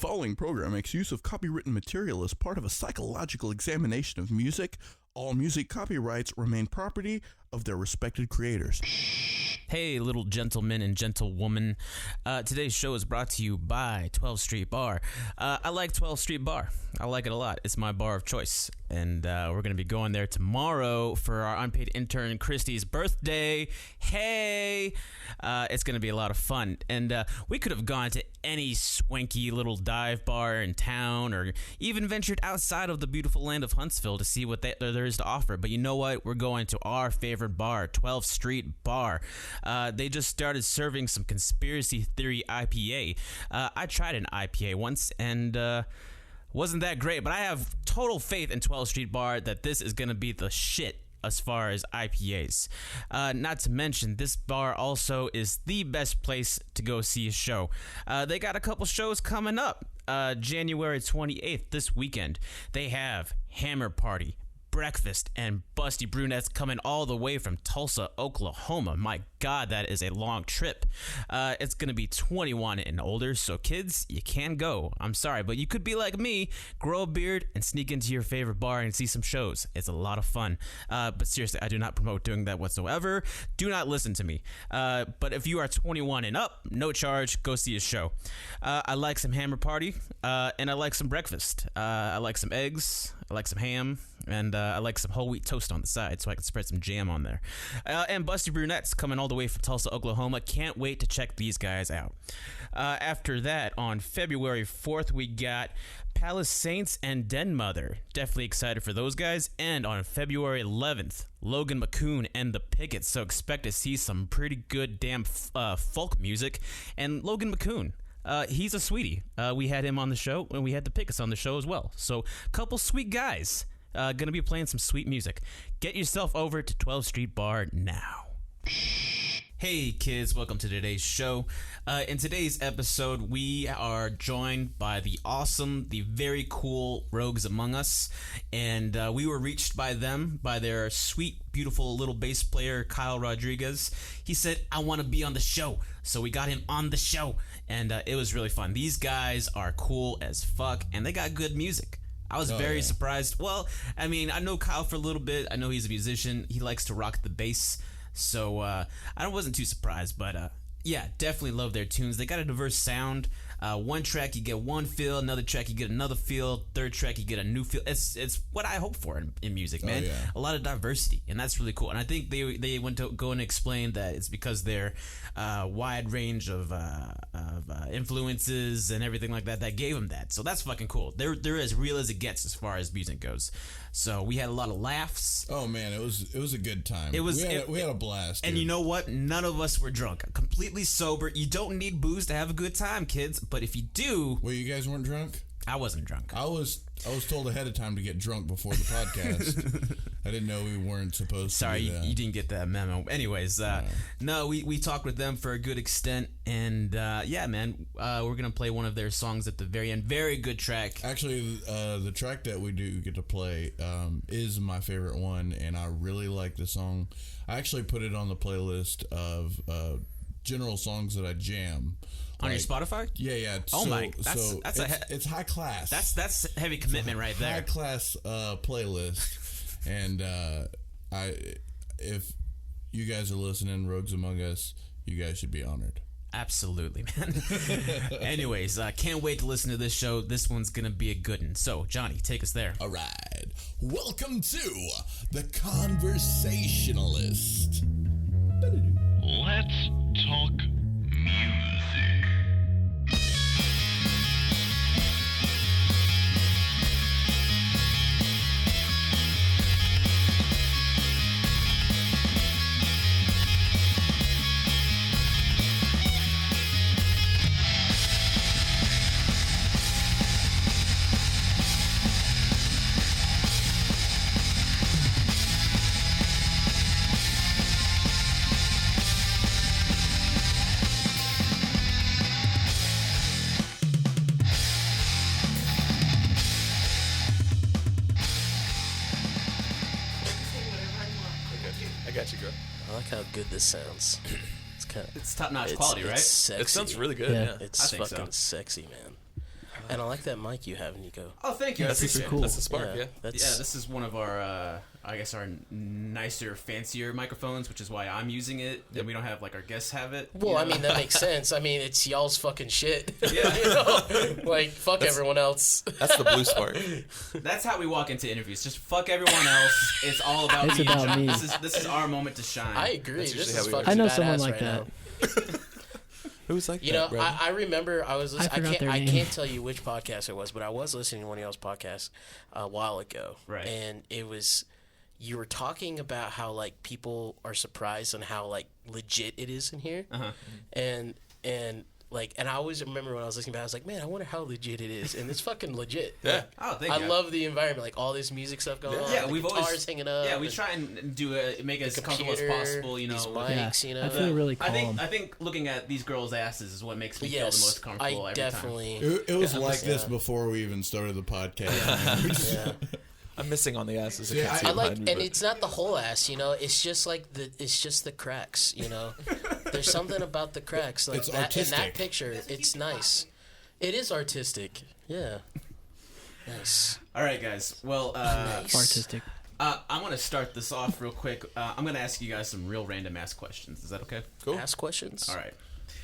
following program makes use of copywritten material as part of a psychological examination of music. All music copyrights remain property of their respected creators. Hey, little gentlemen and gentlewoman. Today's show is brought to you by 12th Street Bar. I like 12th Street Bar. I like it a lot. It's my bar of choice. And we're going to be going there tomorrow for our unpaid intern Christy's birthday. Hey! It's going to be a lot of fun. And we could have gone to any swanky little dive bar in town or even ventured outside of the beautiful land of Huntsville to see what there is to offer. But you know what? We're going to our favorite bar, 12th Street Bar. They just started serving some conspiracy theory IPA. I tried an IPA once and wasn't that great, but I have total faith in 12th Street Bar that this is going to be the shit as far as IPAs. Not to mention, this bar also is the best place to go see a show. They got a couple shows coming up. January 28th, this weekend, they have Hammer Party, Breakfast, and Busty Brunettes coming all the way from Tulsa, Oklahoma. My God, that is a long trip. It's going to be 21 and older, so kids, you can go. I'm sorry, but you could be like me, grow a beard, and sneak into your favorite bar and see some shows. It's a lot of fun. But seriously, I do not promote doing that whatsoever. Do not listen to me. But if you are 21 and up, no charge, go see a show. I like some Hammer Party, and I like some breakfast. I like some eggs, I like some ham, and I like some whole wheat toast on the side so I can spread some jam on there. And Busty Brunettes coming all the way from Tulsa, Oklahoma. Can't wait to check these guys out. After that, on February 4th, we got Palace Saints and Den Mother. Definitely excited for those guys. And on February 11th, Logan McCoon and the Pickets. So expect to see some pretty good damn folk music. And Logan McCoon, he's a sweetie. We had him on the show, and we had the Pickets on the show as well. So couple sweet guys. Gonna be playing some sweet music. Get yourself over to 12th Street Bar now. Hey kids, welcome to today's show. In today's episode, we are joined by the awesome, the very cool Rogues Among Us, and we were reached by them, by their sweet, beautiful little bass player, Kyle Rodriguez. He said, I want to be on the show, so we got him on the show, and it was really fun. These guys are cool as fuck, and they got good music. I was very surprised. Well, I mean, I know Kyle for a little bit. I know he's a musician. He likes to rock the bass. So I wasn't too surprised. But yeah, definitely love their tunes. They got a diverse sound. One track you get one feel, another track you get another feel, third track you get a new feel. It's what I hope for in music, man. Oh, yeah. A lot of diversity, and that's really cool. And I think they went to go and explain that it's because their wide range of influences and everything like that gave them that. So that's fucking cool. They're as real as it gets as far as music goes. So we had a lot of laughs. Oh man, it was a good time. We had a blast. And dude. You know what? None of us were drunk. Completely sober. You don't need booze to have a good time, kids. But if you do... Well, you guys weren't drunk? I wasn't drunk. I was told ahead of time to get drunk before the podcast. I didn't know we weren't supposed to do that. You didn't get that memo. Anyways, no, we talked with them for a good extent. And yeah, man, we're going to play one of their songs at the very end. Very good track. Actually, the track that we do get to play is my favorite one. And I really like the song. I actually put it on the playlist of general songs that I jam. On your Spotify? Yeah. Oh my, it's high class. That's heavy commitment right there. High class playlist, and if you guys are listening, Rogues Among Us, you guys should be honored. Absolutely, man. Anyways, can't wait to listen to this show. This one's gonna be a good one. So, Johnny, take us there. All right. Welcome to the Conversationalist. Let's talk music. I like how good this sounds. It's top-notch quality, right? Sexy. It sounds really good. Yeah. It's fucking sexy, man. And I like that mic you have, Nico. Oh, thank you. That's Appreciate it. cool. That's the spark. Yeah. Yeah, this is one of our, I guess, our nicer, fancier microphones, which is why I'm using it, and we don't have, like, our guests have it. Well, I mean, that makes sense. I mean, it's y'all's fucking shit. Yeah. You know? Like, fuck everyone else. That's the blue spark. That's how we walk into interviews. Just fuck everyone else. It's all about It's me. and about John. me. This is our moment to shine. I agree. That's This usually is how we fucking I know badass someone like right that. now. Who's like You that, know, Brad? I remember I was listening. I forgot their I name. can't tell you which podcast it was, but I was listening to one of y'all's podcasts a while ago. Right. And it was, you were talking about how, like, people are surprised on how, like, legit it is in here. Uh-huh. And I always remember when I was listening to it, I was like, man, I wonder how legit it is. And it's fucking legit. Yeah. Oh, thank I you. love the environment, like all this music stuff going on. Yeah, the we've guitars always hanging up. Yeah, we and try and make it as the comfortable as computer, possible. You know, these with- mics, Yeah, you know. I feel really I calm. think looking at these girls' asses is what makes me feel the Yes, most comfortable I every definitely. It was like this yeah. before we even started the podcast. Yeah. I'm missing on the asses. I Yeah, can't see I it like, behind me, and but- it's not the whole ass, you know. It's just like it's just the cracks, you know. There's something about the cracks, like It's that in artistic. that picture. It's nice. It is artistic. Yeah. Nice. All right, guys. Well, Nice. Artistic. I want to start this off real quick. I'm going to ask you guys some real random ass questions. Is that okay? Cool. Ask questions. All right.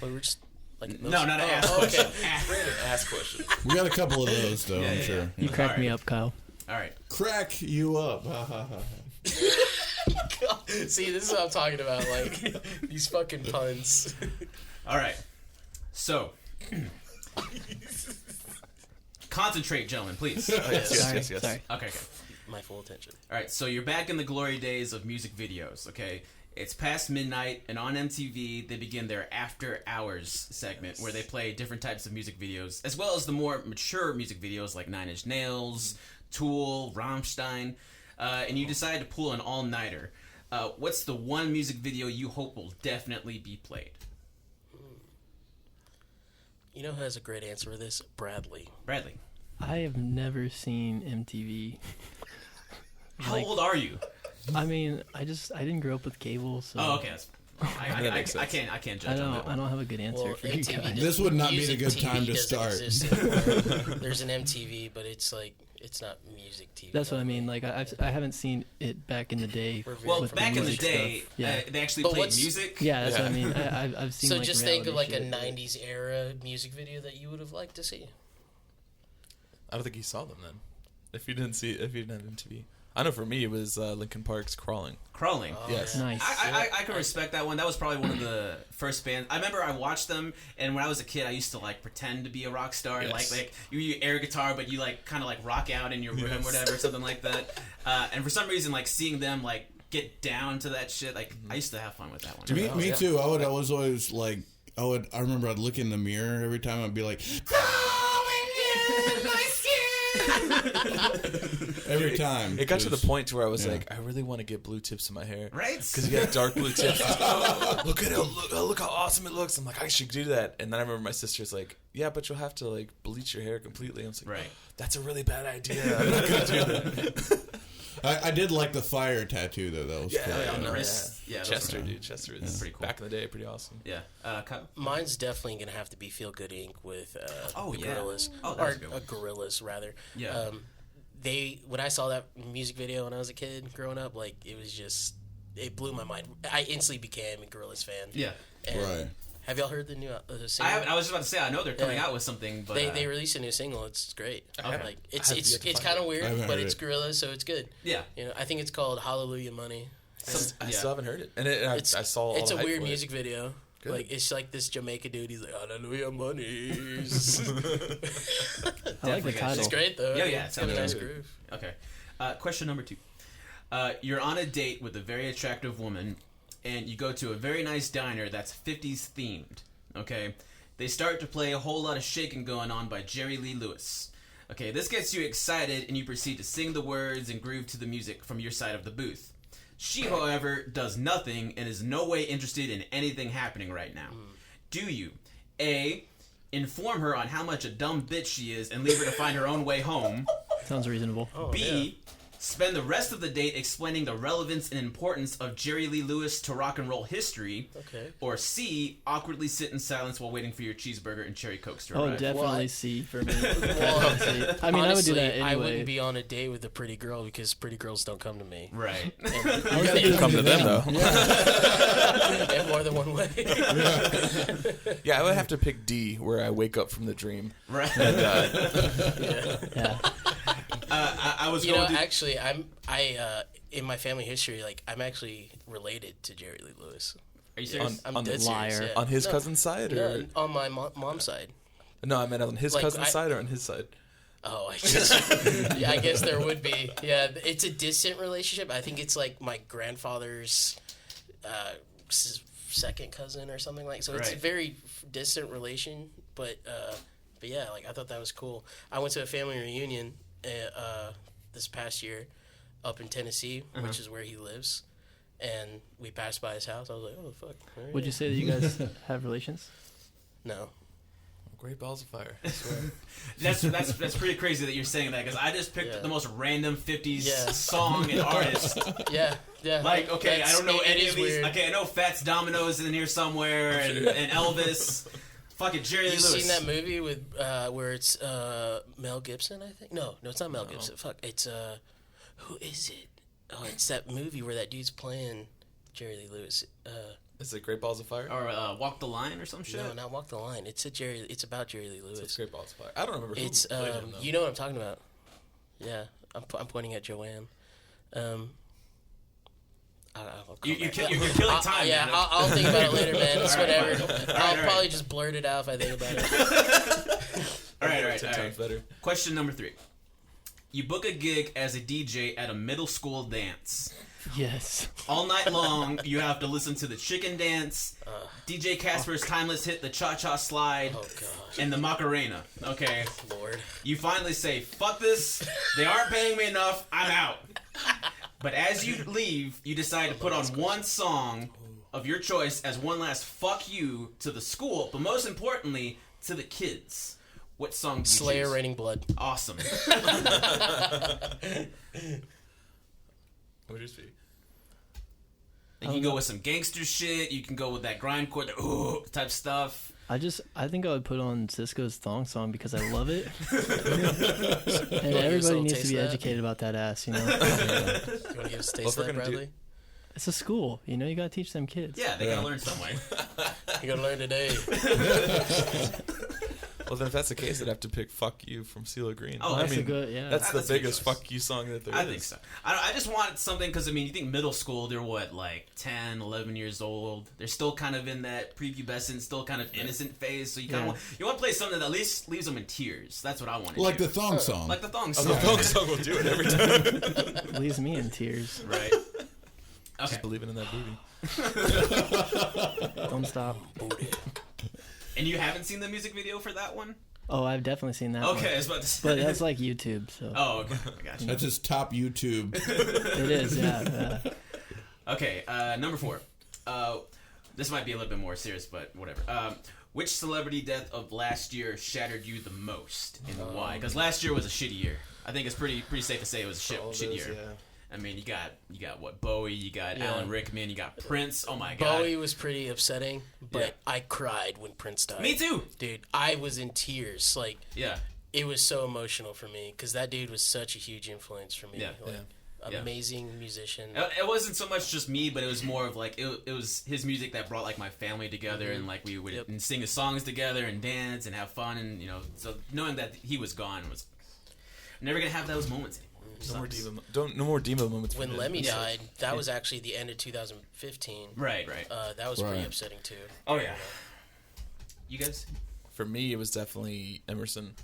Or we're just like No, not an ask okay. question. Random ass question. We got a couple of those, though, I'm yeah, sure. yeah. You crack Alright. me up, Kyle. All right. Crack you up. Ha, ha, ha. See, this is what I'm talking about. Like these fucking puns. All right. So, concentrate, gentlemen, please. Oh, yes, yes, Sorry, yes, yes. sorry. Okay. My full attention. All right, so you're back in the glory days of music videos, okay? It's past midnight, and on MTV, they begin their After Hours segment, where they play different types of music videos, as well as the more mature music videos like Nine Inch Nails, Tool, Rammstein, and you decide to pull an all-nighter. What's the one music video you hope will definitely be played? You know who has a great answer for this? Bradley. Bradley, I have never seen MTV. how Like- old are you? I mean, I didn't grow up with cable, so Oh, okay. That's, That makes I sense. can't I judge on that. don't have a good answer Well, for you MTV guys. This would not be the music good TV time to doesn't start. exist anymore. There's an MTV, but it's like it's not music TV. That's what I mean. Like I haven't seen it back in the day. We're very Well, with the back in the music day, stuff. Yeah. they actually But played what's- music. Yeah, that's what I Yeah. mean. I've seen. So like, just think of like reality a shit. '90s era music video that you would have liked to see. I don't think he saw them then. If you didn't have MTV, I know for me it was Linkin Park's "Crawling." Crawling. Yes. Nice. I can respect that one. That was probably one of the first bands. I remember I watched them, and when I was a kid, I used to like pretend to be a rock star, and Yes. like you air guitar, but you like kind of like rock out in your room, Yes. whatever, something like that. And for some reason, like seeing them like get down to that shit, like I used to have fun with that one. Me too. I was always like, I remember I'd look in the mirror every time. I'd be like, every time. It got to the was- point to where I was yeah. like, I really want to get blue tips in my hair. Right? Because you got dark blue tips. Look at it. Look how awesome it looks. I'm like, I should do that. And then I remember my sister's like, yeah, but you'll have to like bleach your hair completely. I was like, Right. that's a really bad idea. I'm not going to do that. I did like the fire tattoo though. That was cool. on the wrist. Yeah, those Chester, were- dude. Chester is pretty cool. back in the day, pretty awesome. Yeah. Kyle? Mine's definitely gonna have to be "Feel Good Inc." with Oh, the yeah. Gorillaz, Oh, that's or a good one. Gorillaz rather. Yeah. When I saw that music video when I was a kid growing up, like it blew my mind. I instantly became a Gorillaz fan. Yeah. And Right. Have y'all heard the new I single? was just about to say, I know they're coming Yeah. out with something, but They released a new single. It's great. haven't. Like I have yet to it's find kind of it. I weird, haven't but heard it's it. Gorillaz, so it's good. yeah. You know, I think it's called Hallelujah Money. I Yeah. still haven't heard it. And I saw all It's the a hype weird for it. music video. Good. Like it's like this Jamaica dude. He's like Hallelujah Monies. I like the Definitely title. It's great though. Yeah, yeah, it It's got a sounds nice good. groove. Okay. Question number 2. You're on a date with a very attractive woman, and you go to a very nice diner that's 50s themed. Okay? They start to play a whole lot of shaking going on by Jerry Lee Lewis. Okay, this gets you excited, and you proceed to sing the words and groove to the music from your side of the booth. She, however, does nothing and is no way interested in anything happening right now. Do you, A, inform her on how much a dumb bitch she is and leave her to find her own way home? Sounds reasonable. Oh, B, Spend the rest of the date explaining the relevance and importance of Jerry Lee Lewis to rock and roll history. Okay. Or C, awkwardly sit in silence while waiting for your cheeseburger and cherry cokes to Oh, arrive. definitely C for me. Definitely C. I mean, I would do Honestly, that anyway. I wouldn't be on a date with a pretty girl because pretty girls don't come to me. Right. I was thinking Come to them though. In more than one way. Yeah, I would have to pick D, where I wake up from the dream. Right. And, Yeah. I was You going know, to... actually, in my family history, like I'm actually related to Jerry Lee Lewis. Are you serious? I'm on the dead serious, liar. yeah. on his No, cousin's side, no, or on my mom's side. no? I meant on his Like, cousin's side or on his side. Oh, yeah, I guess there would be. Yeah, it's a distant relationship. I think it's like my grandfather's second cousin or something like. So it's a Right. very distant relation. But yeah, like I thought that was cool. I went to a family reunion this past year up in Tennessee, which is where he lives, and we passed by his house. I was like, oh fuck. All right. Would you say that you guys have relations? No. Great balls of fire. I swear. That's pretty crazy that you're saying that, because I just picked Yeah. the most random 50s Yeah. song and artist. Yeah, yeah. Like, okay, I don't know it any is of these. weird. Okay, I know Fats Domino's in here somewhere, and Elvis. Fucking Jerry Lee You Lewis. seen that movie with where it's Mel Gibson? I think no, it's not Mel Gibson. Fuck, it's who is it? Oh, it's that movie where that dude's playing Jerry Lee Lewis. Is it Great Balls of Fire? Or Walk the Line or some shit? No, not Walk the Line. It's about Jerry Lee It's Lewis. Great Balls of Fire. I don't remember who It's played him, though. you know what I'm talking about? Yeah, I'm pointing at Joanne. I'll You're come back. killing time, Yeah, man. I'll think about it later, man. It's All right, whatever. fine. I'll All right. probably just blurt it out if I think about it. All right. 10 times better. Question number 3. You book a gig as a DJ at a middle school dance. Yes. All night long, you have to listen to the chicken dance, DJ Casper's timeless hit, the cha-cha slide, Oh gosh, and the Macarena. Okay, Lord. you finally say, fuck this, they aren't paying me enough, I'm out. But as you leave, you decide to put on one song of your choice as one last fuck you to the school, but most importantly, to the kids. What song do you Slayer choose? Raining Blood. Awesome. What would yours be? You can go with some gangster shit, you can go with that grindcore, the ooh type stuff. I think I would put on Cisco's thong song because I love it. And everybody needs to be educated about that ass, you know? You want to give us a taste Well, if of we're that, gonna do- Bradley? It's a school, you know? You gotta teach them kids. Yeah, they gotta learn some way. You gotta learn today. Well, then if that's the case, I'd have to pick "Fuck You" from CeeLo Green. Oh, That's a good, yeah. That's the That's a good biggest choice. "fuck you" song that there is. I think so. I just want something, because, I mean, you think middle school, they're what, like 10, 11 years old. They're still kind of in that prepubescent, still kind of innocent phase. So you kind of want to play something that at least leaves them in tears. That's what I want to Like do. the thong song. Like the thong Oh, song. the thong song will do it every time. Leaves me in tears. Right. Okay. Just believing in that booty. Don't stop. And you haven't seen the music video for that one? Oh, I've definitely seen that one. Okay, I was about to say. But that's like YouTube, so. Oh, okay. I got you. That's his top YouTube. It is, yeah. Okay, number 4. This might be a little bit more serious, but whatever. Which celebrity death of last year shattered you the most, and why? Because last year was a shitty year. I think it's pretty safe to say it was a shit year. I mean, you got what, Bowie, you got Yeah. Alan Rickman, you got Prince. Oh my god. Bowie was pretty upsetting, but Yeah. I cried when Prince died. Me too. Dude, I was in tears. Like, Yeah. it was so emotional for me because that dude was such a huge influence for me. Yeah. Like, Yeah. amazing musician. It wasn't so much just me, but it was more of like it was his music that brought like my family together, and like we would and sing his songs together and dance and have fun, and so knowing that he was gone was never gonna have those moments anymore. No more Sucks. diva. No more diva moments. for When me. Lemmy died, that was actually the end of 2015. Right. That was pretty Right. upsetting too. Oh yeah. You guys? For me, it was definitely Emerson.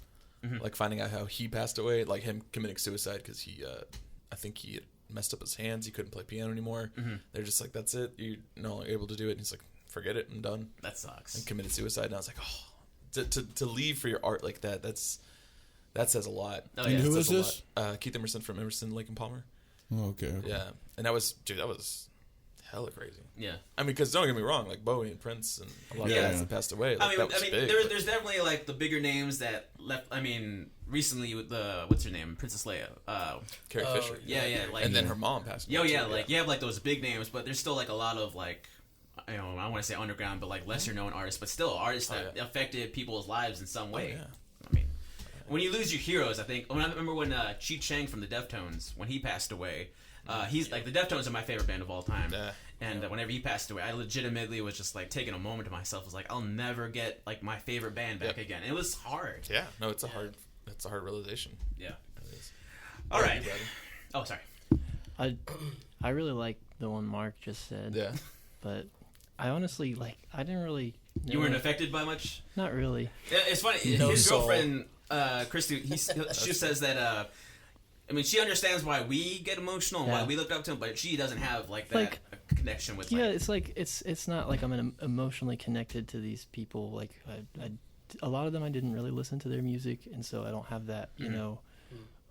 Like finding out how he passed away, like him committing suicide because he, I think he had messed up his hands. He couldn't play piano anymore. They're just like, that's it. You're no longer able to do it. And he's like, forget it. I'm done. That sucks. And committed suicide. And I was like, oh, to leave for your art like that. That says a lot. Oh, And yeah. who That is says a this? lot. Keith Emerson from Emerson, Lake and Palmer. Oh, okay. Yeah, and that was hella crazy. Yeah. I mean, because don't get me wrong, like Bowie and Prince and a lot of guys that passed away. Like, that was big. There's definitely like the bigger names that left. I mean, recently with the what's her name, Princess Leia, Carrie Fisher. Yeah, like, and then her mom passed away. Oh yeah, like you have like those big names, but there's still like a lot of like, you know, I don't want to say underground, but like lesser known artists, but still artists that affected people's lives in some way. I mean, when you lose your heroes, I think. I remember when Chi Chang from the Deftones, when he passed away. He's like the Deftones are my favorite band of all time, and whenever he passed away, I legitimately was just like taking a moment to myself. I was like, I'll never get like my favorite band back again. And it was hard. Yeah, no, it's a hard realization. Yeah. It is. All right. Oh, sorry. I really like the one Mark just said. Yeah. But I honestly I didn't really. You weren't affected by much. Not really. Yeah, it's funny. His girlfriend, Christy, she says that. I mean, she understands why we get emotional and why we look up to him, but she doesn't have like that connection with. Yeah, it's like it's not like I'm emotionally connected to these people. Like a lot of them, I didn't really listen to their music, and so I don't have that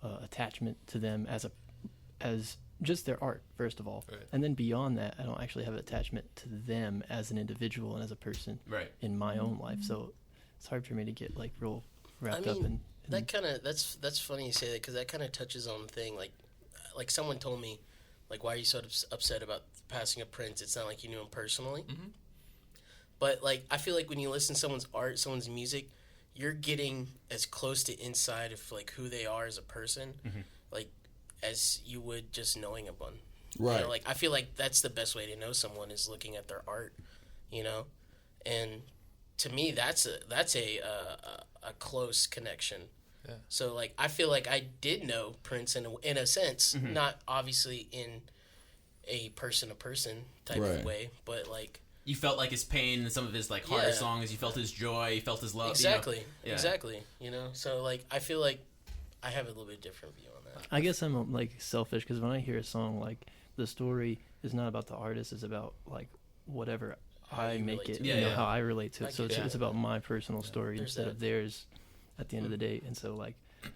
attachment to them as just their art first of all, and then beyond that, I don't actually have an attachment to them as an individual and as a person in my own life. So it's hard for me to get like real wrapped up in. That kind of that's funny you say that because that kind of touches on the thing like someone told me like why are you so upset about the passing of Prince? It's not like you knew him personally, but like I feel like when you listen to someone's art, someone's music, you're getting as close to inside of like who they are as a person, like as you would just knowing one. Right. You know, like I feel like that's the best way to know someone is looking at their art, you know, and to me that's a close connection. Yeah. So like I feel like I did know Prince in a sense, not obviously in a person to person type of way, but like you felt like his pain in some of his like harder songs. You felt his joy. You felt his love. Exactly. Exactly. You know. So like I feel like I have a little bit different view on that. I guess I'm like selfish because when I hear a song, like the story is not about the artist; it's about like whatever I make it, how I relate to it. So it's about my personal story instead of theirs at the end of the day. And so like,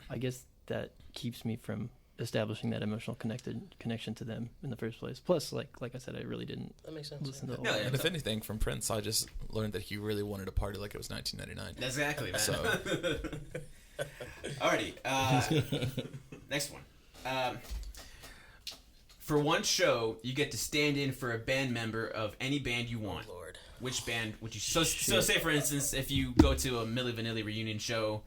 I guess that keeps me from establishing that emotional connection to them in the first place. Plus, like I said, I really didn't listen to all that. And if anything, from Prince, I just learned that he really wanted to party like it was 1999. Exactly, man. So. Alrighty. Next one. For one show, you get to stand in for a band member of any band you want. Oh, Lord. Which band would you... So say, for instance, if you go to a Milli Vanilli reunion show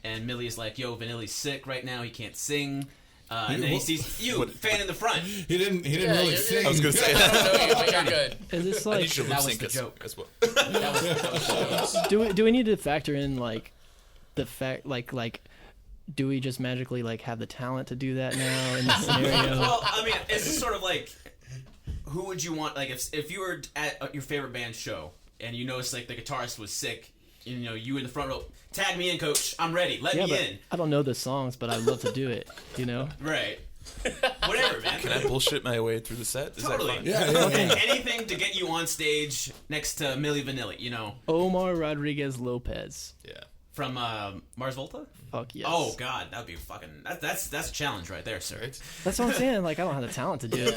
and Millie is like, yo, Vanilli's sick right now, he can't sing. And then he sees you, fan in the front. He didn't really sing. I was going to say I don't know you, but you're good. Is this like... That was the joke. As well. Do we need to factor in like the fact like do we just magically like have the talent to do that now in this scenario? Well, I mean, it's just sort of like, who would you want? Like, if you were at your favorite band show and you noticed like the guitarist was sick, you know, you in the front row, tag me in, coach. I'm ready. Let me in. I don't know the songs, but I'd love to do it. You know? Right. Whatever, man. Can I bullshit my way through the set? Is Totally. that Yeah. Anything to get you on stage next to Milli Vanilli, you know. Omar Rodriguez Lopez. Yeah. From Mars Volta? Fuck yes. Oh god, that'd be fucking that's a challenge right there, sir. Right? That's what I'm saying. Like I don't have the talent to do it.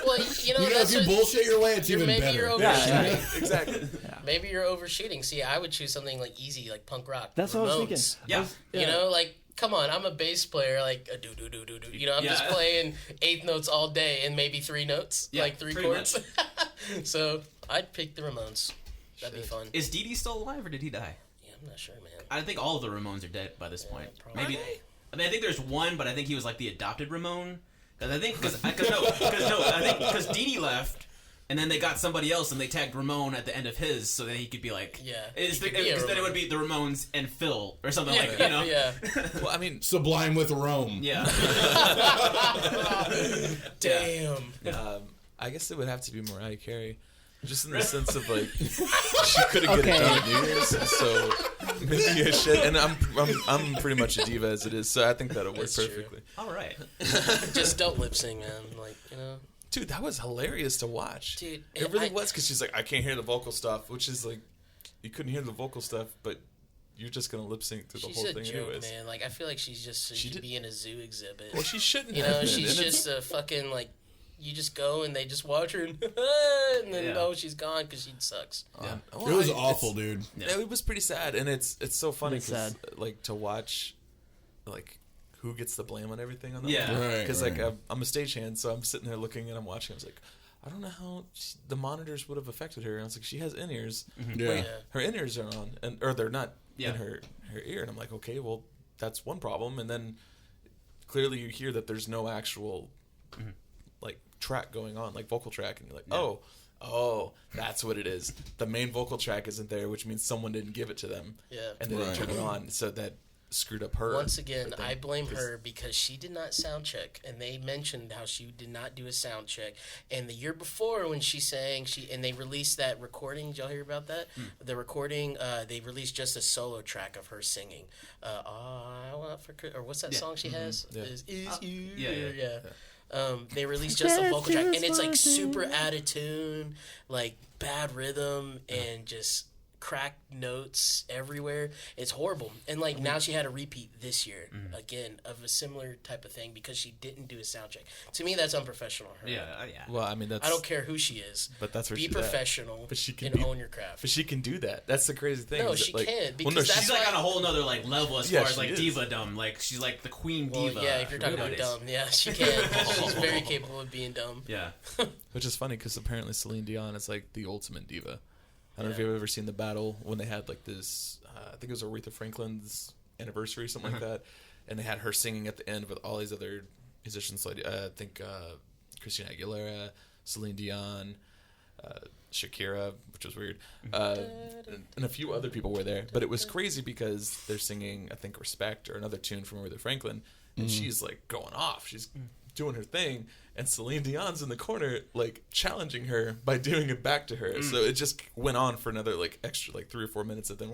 Well, you know, if you bullshit your way, it's even maybe better. you're overshooting. Exactly. Maybe you're overshooting. See, I would choose something like easy, like punk rock. That's Ramones. what I was thinking. Yeah. You know, like come on, I'm a bass player. Like do do do do do. You know, I'm just playing eighth notes all day and maybe three notes, like three chords. So I'd pick the Ramones. That'd be fun. Is Dee Dee still alive or did he die? Yeah, I'm not sure, man. I think all of the Ramones are dead by this point. Probably. Maybe. I mean, I think there's one, but I think he was like the adopted Ramone. Because Dee Dee left, and then they got somebody else, and they tagged Ramone at the end of his, so that he could be like, because then it would be the Ramones and Phil or something like, you know. Yeah. Well, I mean, Sublime with Rome. Yeah. Damn. I guess it would have to be Mariah Carey. Just in the sense of like she couldn't get it done at New Year's, so maybe I should. And I'm pretty much a diva as it is, so I think that'll work perfectly. All right. Just don't lip sync, man. Like, you know. Dude, that was hilarious to watch. Dude, it really was, because she's like, I can't hear the vocal stuff, which is like, you couldn't hear the vocal stuff, but you're just gonna lip sync through the whole thing, anyways. Man. Like, I feel like she should be in a zoo exhibit. Well, she shouldn't. You know, she's just a fucking like you just go and they just watch her, and then she's gone because she sucks. Yeah. It was awful, dude. It was pretty sad, and it's so funny It's sad. because like to watch, like who gets the blame on everything on that. Yeah. one. Right, Because right. like I'm a stagehand, so I'm sitting there looking and I'm watching. I was like, I don't know how the monitors would have affected her. And I was like, she has in-ears. Yeah. Her in-ears are on, or they're not Yeah. in her ear. And I'm like, okay, well that's one problem. And then clearly you hear that there's no actual like track going on, like vocal track, and you're like, oh, that's what it is. The main vocal track isn't there, which means someone didn't give it to them. Yeah. And they didn't Right. turn it on, so that screwed up her. Once again, thing. I blame 'Cause- her because she did not sound check, and they mentioned how she did not do a sound check. And the year before, when she sang, and they released that recording. Did y'all hear about that? The recording, they released just a solo track of her singing. I want for or what's that song she has? Yeah. Is you? yeah. They released just a vocal track, and it's like super out of tune, like bad rhythm, and just cracked notes everywhere. It's horrible. And like now she had a repeat this year again of a similar type of thing because she didn't do a sound check. To me, that's unprofessional. Of her. Yeah. Well, I mean, that's. I don't care who she is. But that's where be she's at. professional But she can and be- own your craft. But she can do that. That's the crazy thing. No, is that, she like, can't, well, no, because she's She's like on a whole nother like level as Yeah, far as she like is. diva-dom. Like she's like the queen Well, diva. yeah, if you're talking about nowadays. dumb, yeah, she can. She's very capable of being dumb. Yeah. Which is funny because apparently Celine Dion is like the ultimate diva. I don't know if you've ever seen the battle when they had like this. I think it was Aretha Franklin's anniversary, something like that, and they had her singing at the end with all these other musicians. Like I think Christina Aguilera, Celine Dion, Shakira, which was weird, and a few other people were there. But it was crazy because they're singing, I think, "Respect" or another tune from Aretha Franklin, and she's like going off. She's doing her thing, and Celine Dion's in the corner, like challenging her by doing it back to her. So it just went on for another like extra like 3 or 4 minutes, and then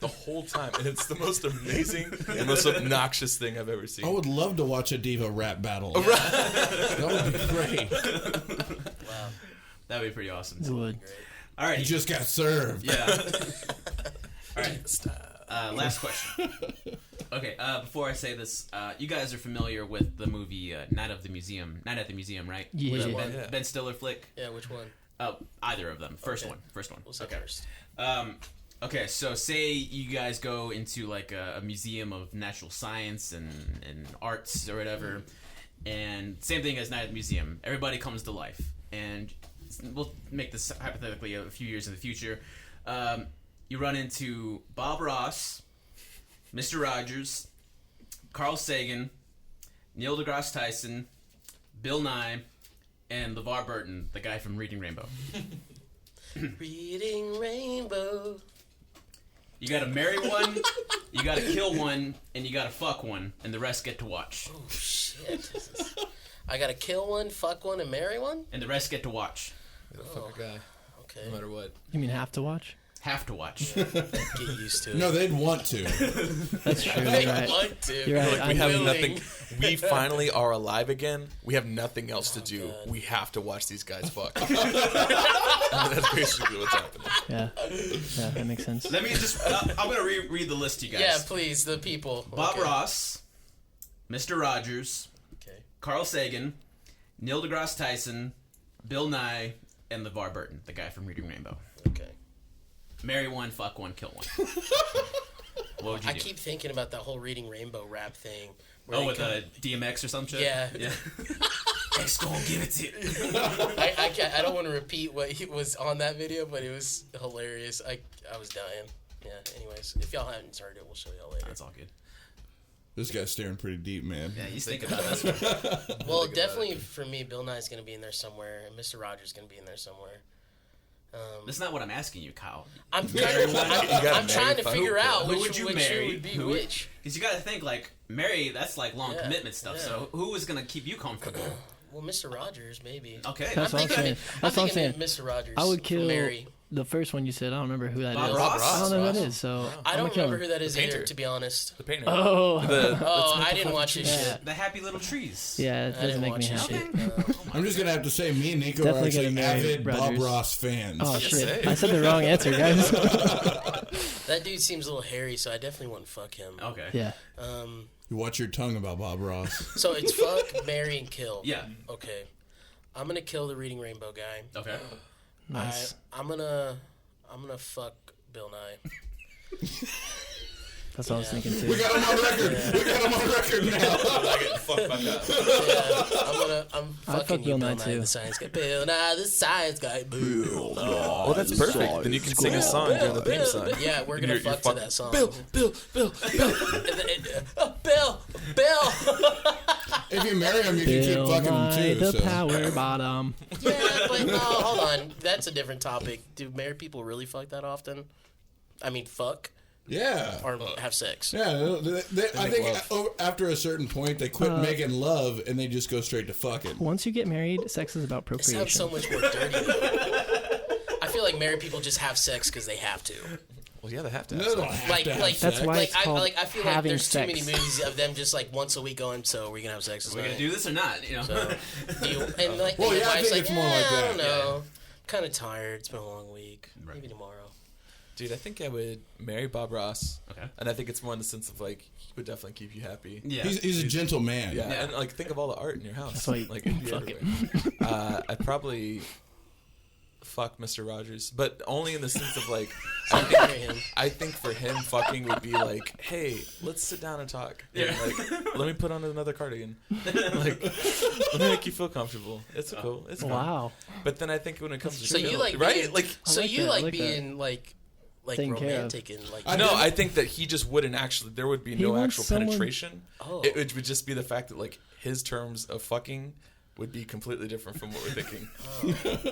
the whole time, and it's the most amazing and most obnoxious thing I've ever seen. I would love to watch a diva rap battle. That would be great. Wow. That'd be pretty awesome. It would. All right. You just got served. Yeah. All right. Last question. Okay. Before I say this, you guys are familiar with the movie Night at the Museum, right? Yeah. The Which Ben Stiller flick. Yeah, which one? Either of them. First Okay. one. We'll say Okay. first. Okay, so say you guys go into like a museum of natural science and arts or whatever, and same thing as Night at the Museum. Everybody comes to life, and we'll make this hypothetically a few years in the future. You run into Bob Ross, Mr. Rogers, Carl Sagan, Neil deGrasse Tyson, Bill Nye, and LeVar Burton, the guy from Reading Rainbow. Reading Rainbow. You gotta marry one, you gotta kill one, and you gotta fuck one, and the rest get to watch. Oh, shit. I gotta kill one, fuck one, and marry one? And the rest get to watch. Fuck a guy, Okay. no matter what. You mean have to watch? Have to watch. Get used to it. No, they'd want to. That's true. They You're right. want to. You're right. Like we I'm have willing. nothing. We finally are alive again. We have nothing else to do. God. We have to watch these guys fuck. That's basically what's happening. Yeah. Yeah, that makes sense. Let me just. I'm gonna read the list to you guys. Yeah, please, the people. Bob Okay. Ross, Mr. Rogers, Okay. Carl Sagan, Neil deGrasse Tyson, Bill Nye, and LeVar Burton, the guy from Reading Rainbow. Okay. Marry one, fuck one, kill one. What would you I do? keep thinking about that whole Reading Rainbow rap thing. where Oh, they with come- a DMX or some shit? Yeah. Yeah. X gonna give it to you. I don't want to repeat what he was on that video, but it was hilarious. I was dying. Yeah. Anyways, if y'all haven't heard it, we'll show y'all later. That's all good. This guy's staring pretty deep, man. Yeah, you think about it. Well, definitely for me, Bill Nye's gonna be in there somewhere, and Mr. Rogers gonna be in there somewhere. That's not what I'm asking you, Kyle. I'm trying to fuck. figure out Who which would you which marry? would be Who- which. Because you got to think, like, marry, that's like long Yeah, commitment stuff. yeah. So who is going to keep you comfortable? Well, Mr. Rogers maybe. Okay. That's what I'm saying. That's what I'm saying. Mr. Rogers. I would for kill. Mary. the first one you said, I don't remember who that is. Bob Ross? I don't know who Ross. that is. So I I'm don't gonna kill remember him. who that is The either, painter. to be honest. The painter. Oh, Oh, I didn't watch this shit. The happy little trees. yeah, it I doesn't didn't make me watch happy. this shit. I'm just gonna have to say, me and Nico Definitely are actually gonna marry avid Bob brothers. Ross fans. Oh Yes, shit! hey. I said the wrong answer, guys. That dude seems a little hairy, so I definitely wouldn't fuck him. Okay. yeah. You watch your tongue about Bob Ross. So it's fuck, marry, and kill. Yeah. Okay. I'm gonna kill the Reading Rainbow guy. Okay. Nice. I'm gonna fuck Bill Nye. That's what I was thinking too. We got him on record. We got him on record now. I get fucked by that. Yeah, I'm I'd fucking fuck you, Bill Bill Nye, Nye, too. the science guy. Bill Nye, the science guy. Bill Nye. Well, that's perfect. Then you can sing a song during the theme song. Yeah, we're gonna You're fuck to fucking- that song. Bill. Bill. Bill. If you marry him, you can keep Bill fucking him Nye, too. the So. power bottom. Yeah, but no, hold on. That's a different topic. Do married people really fuck that often? I mean, fuck Yeah. or have sex? Yeah, I think love. after a certain point, they quit making love and they just go straight to fucking. Once you get married, sex is about It procreation. sounds so much more dirty. Though. I feel like married people just have sex because they have to. Well, yeah, they have to. No, Have they don't sex. have Like, to have like, sex. That's why like, it's I, called like, I feel like having there's too many sex. movies of them just like once a week going. So we're gonna have sex. We're gonna do this or not? You know. So, do you, and like, Well, and the yeah, I wife's think it's more "Eh, like I that." don't know. Kind of tired. It's been a long week. Maybe tomorrow. Dude, I think I would marry Bob Ross. Okay. And I think it's more in the sense of like he would definitely keep you happy. Yeah. He's a gentle man. Yeah, Yeah. and like think of all the art in your house. That's why you like it'd be fuck it. everywhere. I'd probably fuck Mr. Rogers, but only in the sense of like Marry him. I think for him fucking would be like, hey, let's sit down and talk. And, Yeah. like, let me put on another cardigan. Like, let me make you feel comfortable. It's cool. It's fun. Wow. But then I think when it comes to So you like right, being, like so like you that, I like like that. being like Taken care of. romantic and like. I no, did- I think that he just wouldn't actually. There would be He no wants actual someone- penetration. Oh. It would just be the fact that like his terms of fucking would be completely different from what we're thinking.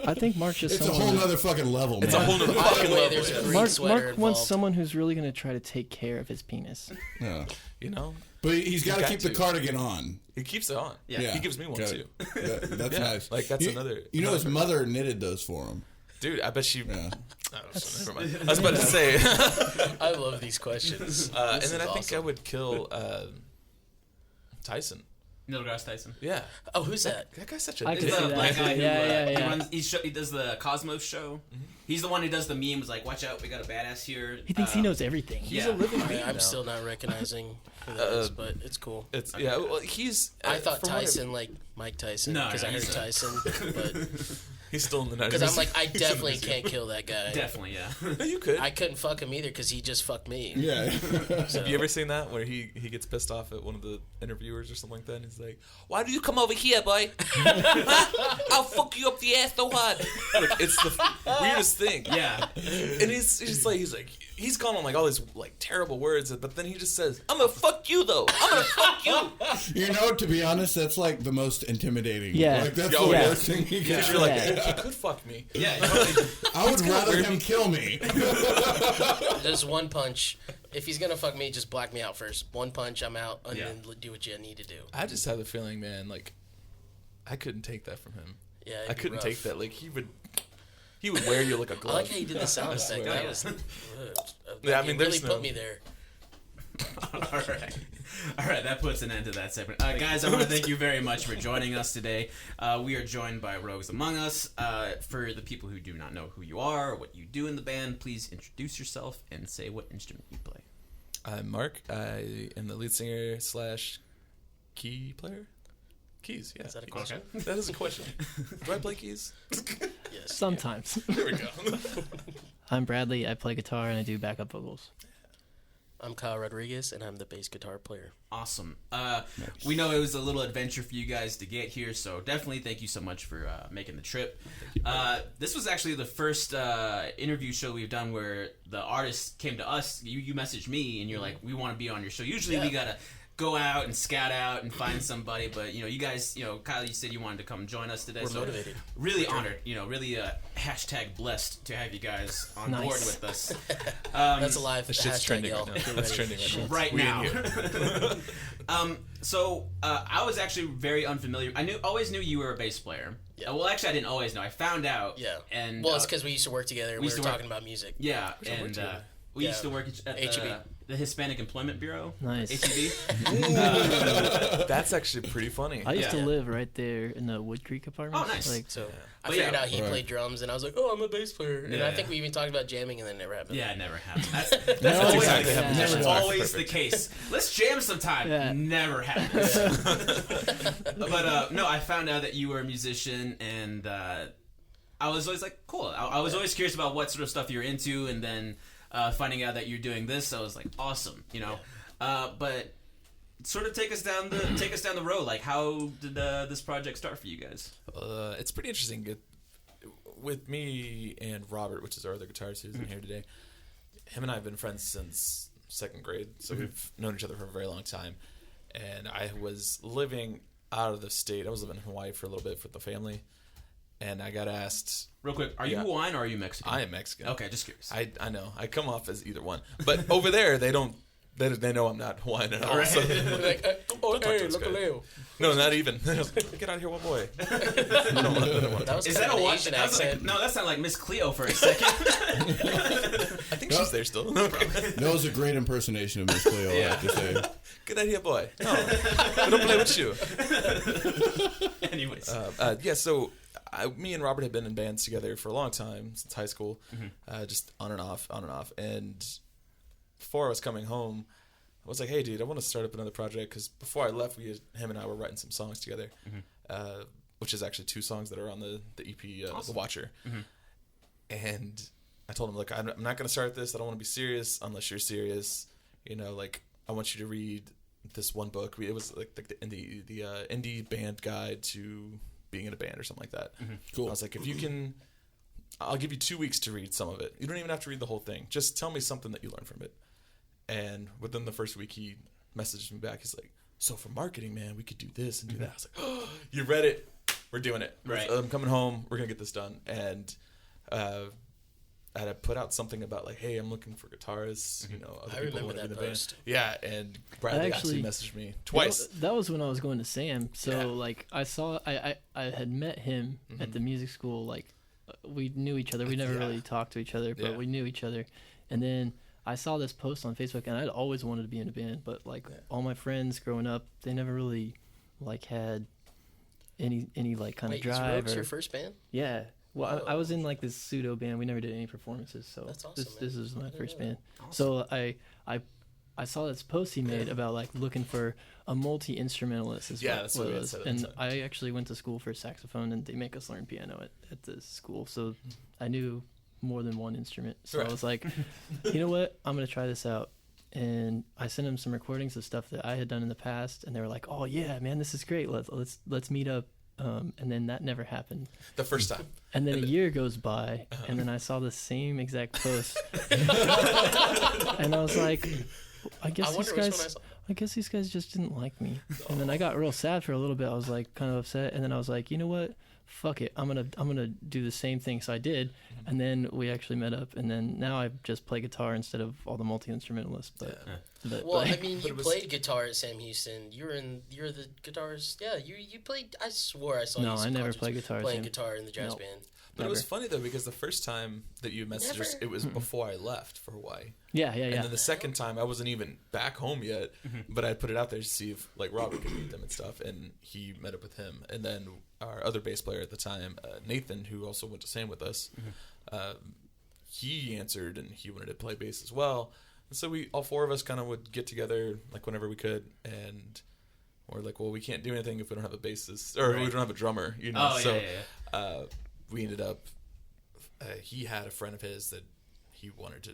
I think Mark just It's a someone. whole nother fucking level, man. It's a whole nother By fucking the way, level. there's a yeah. green sweater Mark wants involved. someone who's really going to try to take care of his penis. Yeah. You know, But he's got to got keep the to. cardigan on. he keeps it on. Yeah. He gives me one Got too. it. That's Yeah, nice. like, that's You- another- You know, his another- mother knitted those for him. Dude, I bet she. Yeah. Oh, so never mind. I was about to say. I love these questions. And This then is I think I awesome. would kill Tyson. Neil deGrasse Tyson. Yeah. Oh, who's that? That guy's such a I dick. could see The that. black guy who Yeah. He, runs, he does the Cosmos show. He's the one who does the memes like, "Watch out, we got a badass here." He thinks he knows everything. Yeah. I'm still not recognizing who that is, but it's cool. It's yeah. Well, he's. I thought from what Tyson like Mike Tyson No, because no, I heard he's not. Tyson, but He's still in the 90s. because I'm like I definitely can't kill that guy. Definitely, yeah. No, you could. I couldn't fuck him either because he just fucked me. Yeah. So, Have you ever seen that where he gets pissed off at one of the interviewers or something like that? And he's like, "Why do you come over here, boy? Huh? I'll fuck you up the ass so hard." Like, it's the weirdest thing. Yeah. And he's like he's gone on like all these like terrible words, but then he just says, "I'm gonna fuck you though. I'm gonna fuck you." You know, to be honest, that's like the most intimidating. Yeah. Like, that's Oh, the yeah. worst thing you can Because do. you're like, Yeah. he could fuck me. Yeah. Totally. I would rather him kill me. just one punch. If he's gonna fuck me, just black me out first. One punch, I'm out, and Yeah. then do what you need to do. I just have the feeling, man, like I couldn't take that from him. Yeah, it'd I be couldn't rough. take that. Like he would wear you like a I glove. like how you did the sound effect. swear. That was. Yeah, I it mean, really there's put no- me there. All right, that puts an end to that segment. Guys, I want to thank you very much for joining us today. We are joined by Rogues Among Us. For the people who do not know who you are or what you do in the band, please introduce yourself and say what instrument you play. I'm Mark. I am the lead singer / key player. Keys, yeah. Is that a question? That is a question. Do I play keys? Yes. Sometimes. There we go. I'm Bradley. I play guitar and I do backup vocals. I'm Kyle Rodriguez, and I'm the bass guitar player. Awesome. We know it was a little adventure for you guys to get here, so definitely thank you so much for making the trip. This was actually the first interview show we've done where the artist came to us. You messaged me, and you're like, we want to be on your show. Usually we got to go out and scout out and find somebody, but you guys, Kyle, you said you wanted to come join us today. We're so motivated. Really honored, really hashtag blessed to have you guys on Nice. board with us. That's a live That shit's hashtag, trending y'all. right now. Get That's ready. trending right now. Right now. So I was actually very unfamiliar. Always knew you were a bass player. Yeah. Well, actually, I didn't always know. I found out. Yeah. And Well, it's because we used to work together and we used were to work- talking about music. yeah, and we Yeah. used to work at HEB. the Hispanic Employment Bureau. Nice. HEB. That's actually pretty funny. I used to Yeah. live right there in the Wood Creek apartments. Oh, nice. Like, So I But figured yeah. out he Right. played drums, and I was like, "Oh, I'm a bass player." And Yeah. I think we even talked about jamming, and then it never happened. Yeah, it never happened. That's That's always, exactly how musicians that's work. always the case. Let's jam sometime. Yeah. Never happens. But no, I found out that you were a musician, and I was always like, cool. I was always curious about what sort of stuff you're into, and then finding out that you're doing this, I was like, awesome, you know. But sort of take us down the road. Like, how did this project start for you guys? It's pretty interesting. With me and Robert, which is our other guitarist who's in here today, him and I have been friends since second grade, so we've known each other for a very long time. And I was living out of the state. I was living in Hawaii for a little bit with the family, and I got asked. Real quick, are you Yeah. Hawaiian or are you Mexican? I am Mexican. Okay, just curious. I know. I come off as either one, but over there they don't. They know I'm not Hawaiian at all. Right. So, Like, oh, Don't talk hey, to this look guy. a Leo. no, not even. Get out of here, one boy. I don't want That was Is kind that of a an what? Asian That was like, accent. no, that sounded like Miss Cleo for a second. I think she's there still. No problem. That was a great impersonation of Miss Cleo, I have to say. Good idea, boy. No, I don't play with you. Anyways. Yeah, so me and Robert had been in bands together for a long time, since high school, just on and off. And before I was coming home, I was like, hey, dude, I want to start up another project, because before I left, him and I were writing some songs together, which is actually 2 songs that are on the EP, Awesome. The Watcher. And I told him, look, I'm not going to start this. I don't want to be serious unless you're serious. You know, like, I want you to read this one book. It was like the indie band guide to being in a band or something like that. Cool. I was like, if you can, I'll give you 2 weeks to read some of it. You don't even have to read the whole thing. Just tell me something that you learned from it. And within the first week, he messaged me back. He's like, so for marketing, man, we could do this and do that. I was like, oh, you read it. We're doing it. Right. I'm coming home. We're going to get this done. And I had to put out something about like, hey, I'm looking for guitarists. You know, other I people remember want to be in that the band. post. Yeah, and Bradley actually messaged me twice. That was when I was going to Sam. So Yeah. like I had met him at the music school. Like we knew each other. We never really talked to each other, but Yeah. we knew each other. And then I saw this post on Facebook, and I'd always wanted to be in a band, but like all my friends growing up, they never really like had any like kind Wait, of is drive Rogues or your first band? yeah. Well, I was in like this pseudo band. We never did any performances, so That's awesome, this man. is my first know band. So I saw this post he made about like looking for a multi-instrumentalist. Is Yeah, what, that's what what it we was. said at the And time. I actually went to school for saxophone, and they make us learn piano at this school. So I knew more than one instrument. So Right. I was like, you know what? I'm gonna try this out. And I sent them some recordings of stuff that I had done in the past, and they were like, "Oh yeah, man, this is great. Let's meet up." And then that never happened. The first time. And then a year goes by, and then I saw the same exact post, and I was like, I guess I these wonder which one I guys, saw. I guess these guys just didn't like me. And then I got real sad for a little bit. I was like kind of upset, and then I was like, you know what? Fuck it. I'm gonna do the same thing. So I did, and then we actually met up, and then now I just play guitar instead of all the multi-instrumentalists. But, Well, but I mean, But you it was- played guitar at Sam Houston. You're the guitarist. Yeah, you played. I swore I saw you. No, at some I never concerts played guitar at Playing Sam. guitar in the jazz Nope. band. But it was Never. funny though, because the first time that you messaged us, Never? it was before I left for Hawaii. yeah. And then the second time, I wasn't even back home yet, but I put it out there to see if like Robert could meet them and stuff, and he met up with him. And then our other bass player at the time, Nathan, who also went to Sam with us, he answered, and he wanted to play bass as well. And so all 4 of us kind of would get together like whenever we could, and we're like, well, we can't do anything if we don't have a bassist or we don't have a drummer, you know. Oh, so yeah. we ended up. He had a friend of his that he wanted to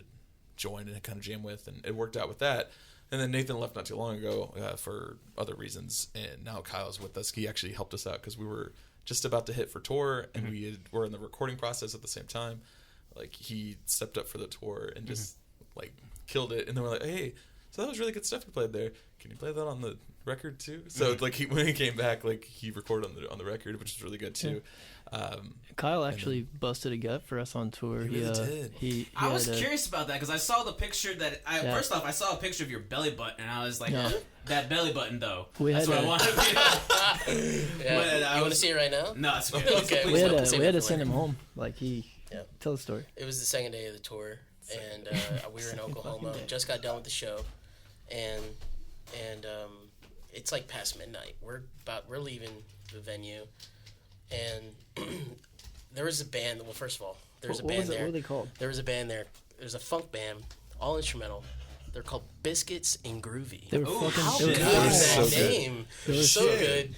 join and kind of jam with, and it worked out with that. And then Nathan left not too long ago for other reasons, and now Kyle's with us. He actually helped us out because we were just about to hit for tour, and were in the recording process at the same time. Like he stepped up for the tour and just like killed it. And then we're like, hey, so that was really good stuff you played there. Can you play that on the record too? So like when he came back, like he recorded on the record, which was really good too. Kyle actually busted a gut for us on tour. He really did. He I was had curious about that because I saw the picture that first off I saw a picture of your belly button and I was like, that belly button though. That's what I wanted. You want to see it right now? No, it's okay. Okay. we had to send him home. Like tell the story. It was the second day of the tour, and we were in Oklahoma. Just got done with the show, and it's like past midnight. We're leaving the venue, and there was a band. Well, first of all, there's a band there. What were they called? There was a band there. There's a funk band, all instrumental. They're called Biscuits and Groovy. They were How fucking. good is that name? They were so good.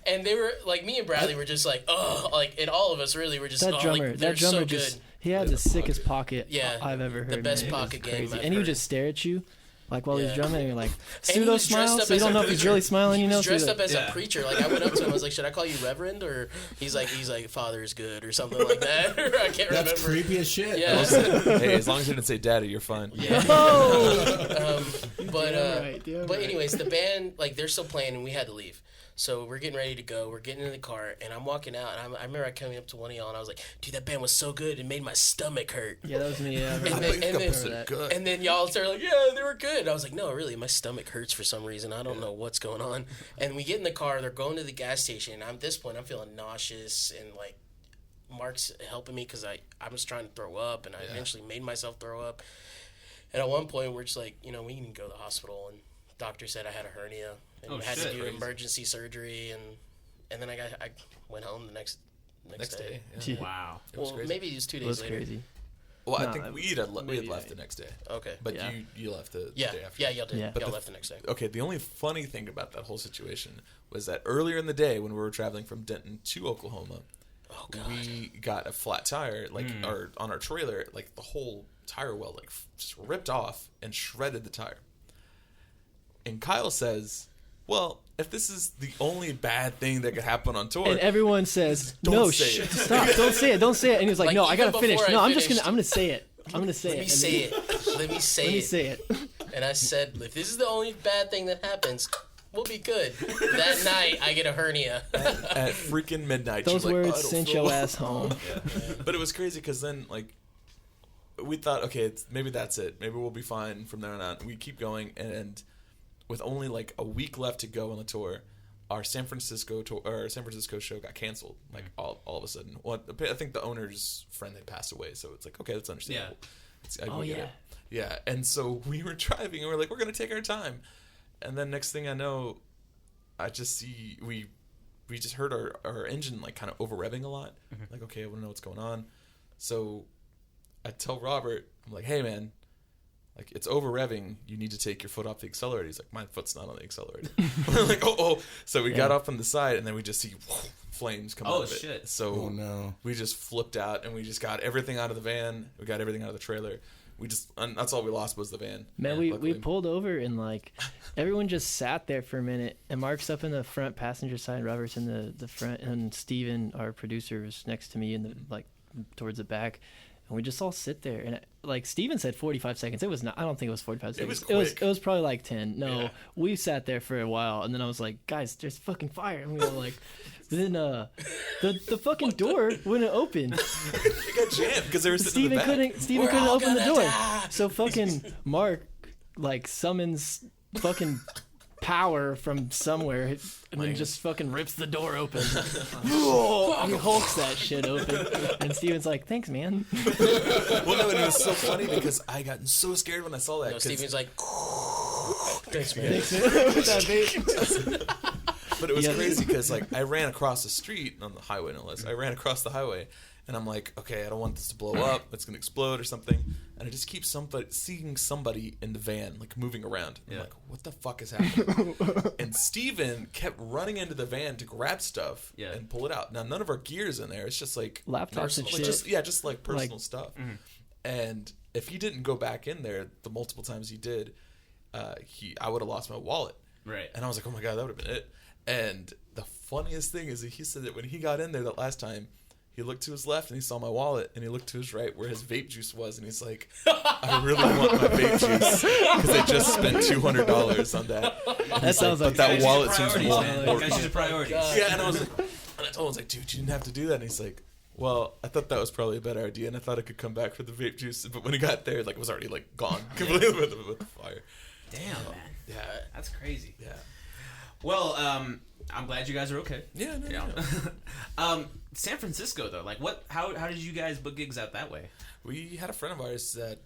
And they were like, me and Bradley were just like, oh, like, and all of us really were just, That drummer, like, they're so just good. he had the sickest pocket Yeah, I've ever heard. the best man. It was pocket game crazy. I've And he would heard. just stare at you, like while he's Yeah. drumming, and you're like he pseudo was dressed smile, up so you as don't a know if he's really smiling. He was so you're dressed like, up as a preacher. Like, I went up to him, I was like, should I call you Reverend? Or he's like, Father is good, or something like that. Or I can't That's remember. creepy as shit. Yeah. Hey, as long as you didn't say daddy, you're fine. Yeah. But right. anyways, the band, like, they're still playing, and we had to leave. So we're getting ready to go. We're getting in the car, and I'm walking out. And I remember coming up to one of y'all, and I was like, dude, that band was so good. It made my stomach hurt. Yeah, that was me. Yeah, And then y'all started like, yeah, they were good. And I was like, no, really, my stomach hurts for some reason. I don't know what's going on. And we get in the car. They're going to the gas station. And at this point, I'm feeling nauseous. And, like, Mark's helping me because I was trying to throw up. And I eventually made myself throw up. And at one point, we're just like, we need to go to the hospital. And the doctor said I had a hernia. And had to do emergency surgery. And then I went home the next day. Yeah. Wow. Well, maybe it was 2 days It was later. crazy. Well, I think we had left the next day. Okay. But Yeah. you left the Yeah, day after. yeah, y'all did. Yeah. Y'all left the next day. Okay, the only funny thing about that whole situation was that earlier in the day when we were traveling from Denton to Oklahoma, we got a flat tire, like on our trailer, like the whole tire well, like just ripped off and shredded the tire. And Kyle says, well, if this is the only bad thing that could happen on tour, And everyone says, Don't no, say it. stop, don't say it, don't say it. And he was like, Like, no, I even gotta finish. before No, I I'm finished- gonna say it. I'm gonna say Let it. me say it. Let me say Let me it. say it. And I said, if this is the only bad thing that happens, we'll be good. That night, I get a hernia. at freaking midnight, Those she's like, words "I don't sent feel your well." ass home. But it was crazy because then, like, we thought, okay, maybe that's it. Maybe we'll be fine from there on out. We keep going, and with only like a week left to go on the tour, our San Francisco show got canceled. Like all of a sudden. Well, I think the owner's friend had passed away, so it's like, okay, that's understandable. Oh, get yeah. it. Yeah, and so we were driving, and we're like, we're gonna take our time, and then next thing I know, I just see we just heard our engine like kind of over revving a lot. Like, okay, I want to know what's going on. So I tell Robert, I'm like, hey man, like it's over revving. You need to take your foot off the accelerator. He's like, my foot's not on the accelerator. We're like, oh. So we got off on the side, and then we just see flames come out of it. Shit. So Oh no. we just flipped out, and we just got everything out of the van. We got everything out of the trailer. And that's all we lost was the van. Man, And we luckily- pulled over and like everyone just sat there for a minute, and Mark's up in the front passenger side, Robert's in the front, and Steven, our producer, was next to me in the like towards the back, and we just all sit there. And like Steven said 45 seconds. It was not. I don't think it was 45 seconds. It was quick. It was probably like 10. No, Yeah. we sat there for a while, and then I was like, guys, there's fucking fire, and we were like. Then the fucking door wouldn't open. It got jammed because they were sitting in the back. Steven couldn't open the door. So fucking Mark like summons fucking power from somewhere and then just fucking rips the door open. He hulks that shit open. And Steven's like, thanks, man. Well, no, and it was so funny because I got so scared when I saw that. No, 'cause- Steven's like, thanks, man. With that vape. But it was crazy because like I ran across the street on the highway, no less. I ran across the highway, and I'm like, okay, I don't want this to blow up. It's gonna explode or something. And I just keep seeing somebody in the van like moving around. I'm like, what the fuck is happening? And Steven kept running into the van to grab stuff and pull it out. Now none of our gear's in there. It's just like Laptops and shit. just like personal stuff. And if he didn't go back in there the multiple times he did, I would have lost my wallet. Right. And I was like, oh my god, that would have been it. And the funniest thing is that he said that when he got in there that last time, he looked to his left and he saw my wallet, and he looked to his right where his vape juice was, and he's like, I really want my vape juice because I just spent $200 on that. That sounds like that wallet seems more man. important. Guys, use priorities. Yeah, and I told him, I was like, dude, you didn't have to do that. And he's like, well, I thought that was probably a better idea, and I thought I could come back for the vape juice, but when he got there, like, it was already like gone completely with the fire. Damn, man. Yeah, That's crazy. yeah, Well, I'm glad you guys are okay. yeah. No, Yeah. no. San Francisco though, like what? How did you guys book gigs out that way? We had a friend of ours that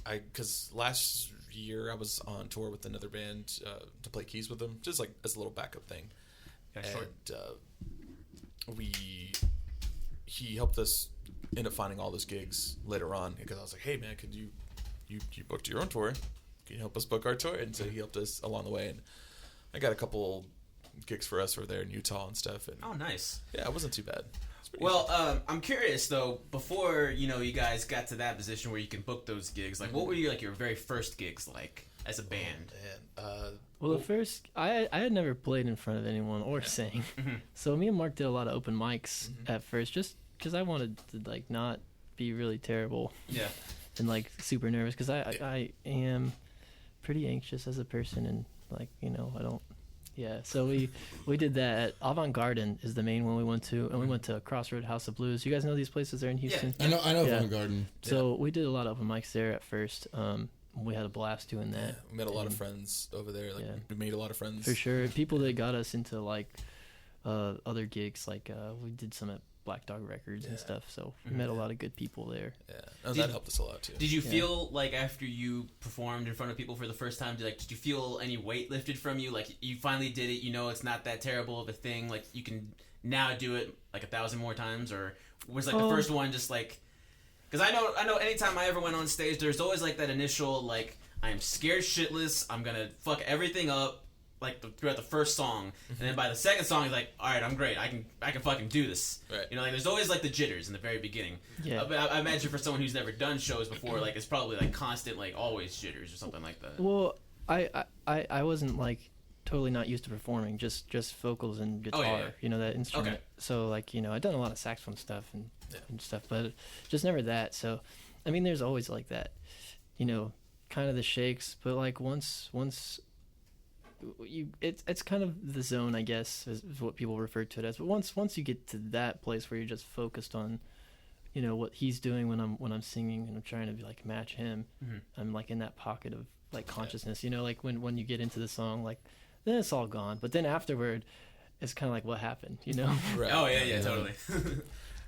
because last year I was on tour with another band to play keys with them, just like as a little backup thing. Yeah, sure. And he helped us end up finding all those gigs later on because I was like, hey man, could you booked your own tour? Can you help us book our tour? And so he helped us along the way, and I got a couple gigs for us over there in Utah and stuff. And Oh, nice. yeah, it wasn't too bad. Well, I'm curious though. Before you guys got to that position where you can book those gigs, like what were your very first gigs like as a band? And Well, the first, I had never played in front of anyone or sang. So me and Mark did a lot of open mics at first, just because I wanted to like not be really terrible Yeah. and like super nervous, because I am pretty anxious as a person, and like I don't. Yeah, so we did that at Avant Garden is the main one we went to, and we went to Crossroad House of Blues. You guys know these places? They're in Houston. I know Yeah. Avant Garden. So we did a lot of open mics there at first. We had a blast doing that. we met a lot of friends over there. Like Yeah. we made a lot of friends. For sure. People that got us into like other gigs, like we did some at Black Dog Records and stuff. So we met a lot of good people there. Yeah, no, that helped us a lot too. Did you feel like after you performed in front of people for the first time, did you feel any weight lifted from you? Like you finally did it, it's not that terrible of a thing. Like you can now do it like 1,000 more times, or was like the first one just like? Because I know anytime I ever went on stage, there's always like that initial like I am scared shitless, I'm gonna fuck everything up. Like throughout the first song, and then by the second song, he's like, "All right, I'm great. I can fucking do this." Right. Like there's always like the jitters in the very beginning. Yeah. But I imagine for someone who's never done shows before, like it's probably like constant, like always jitters or something like that. Well, I wasn't like totally not used to performing, just vocals and guitar, that instrument. Okay. So like I'd done a lot of saxophone stuff and stuff, but just never that. So I mean, there's always like that, kind of the shakes, but like once it's kind of the zone, I guess, is what people refer to it as. But once you get to that place where you're just focused on, what he's doing when I'm singing and I'm trying to be like match him, I'm like in that pocket of like consciousness. Like when you get into the song, like then it's all gone. But then afterward, it's kind of like what happened, Right. Oh yeah, totally.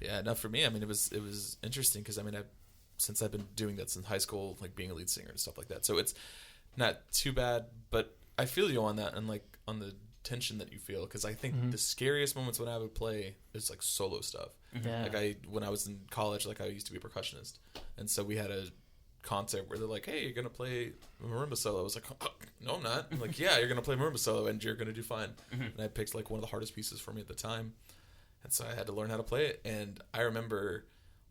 Yeah, no, for me, I mean, it was interesting because I mean, since I've been doing that since high school, like being a lead singer and stuff like that, so it's not too bad. But I feel you on that and like on the tension that you feel, because I think the scariest moments when I would play is like solo stuff. Yeah. Like when I was in college, like I used to be a percussionist, and so we had a concert where they're like, "Hey, you're gonna play a marimba solo." I was like, oh, "No, I'm not." I'm like, "Yeah, you're gonna play marimba solo, and you're gonna do fine." And I picked like one of the hardest pieces for me at the time, and so I had to learn how to play it. And I remember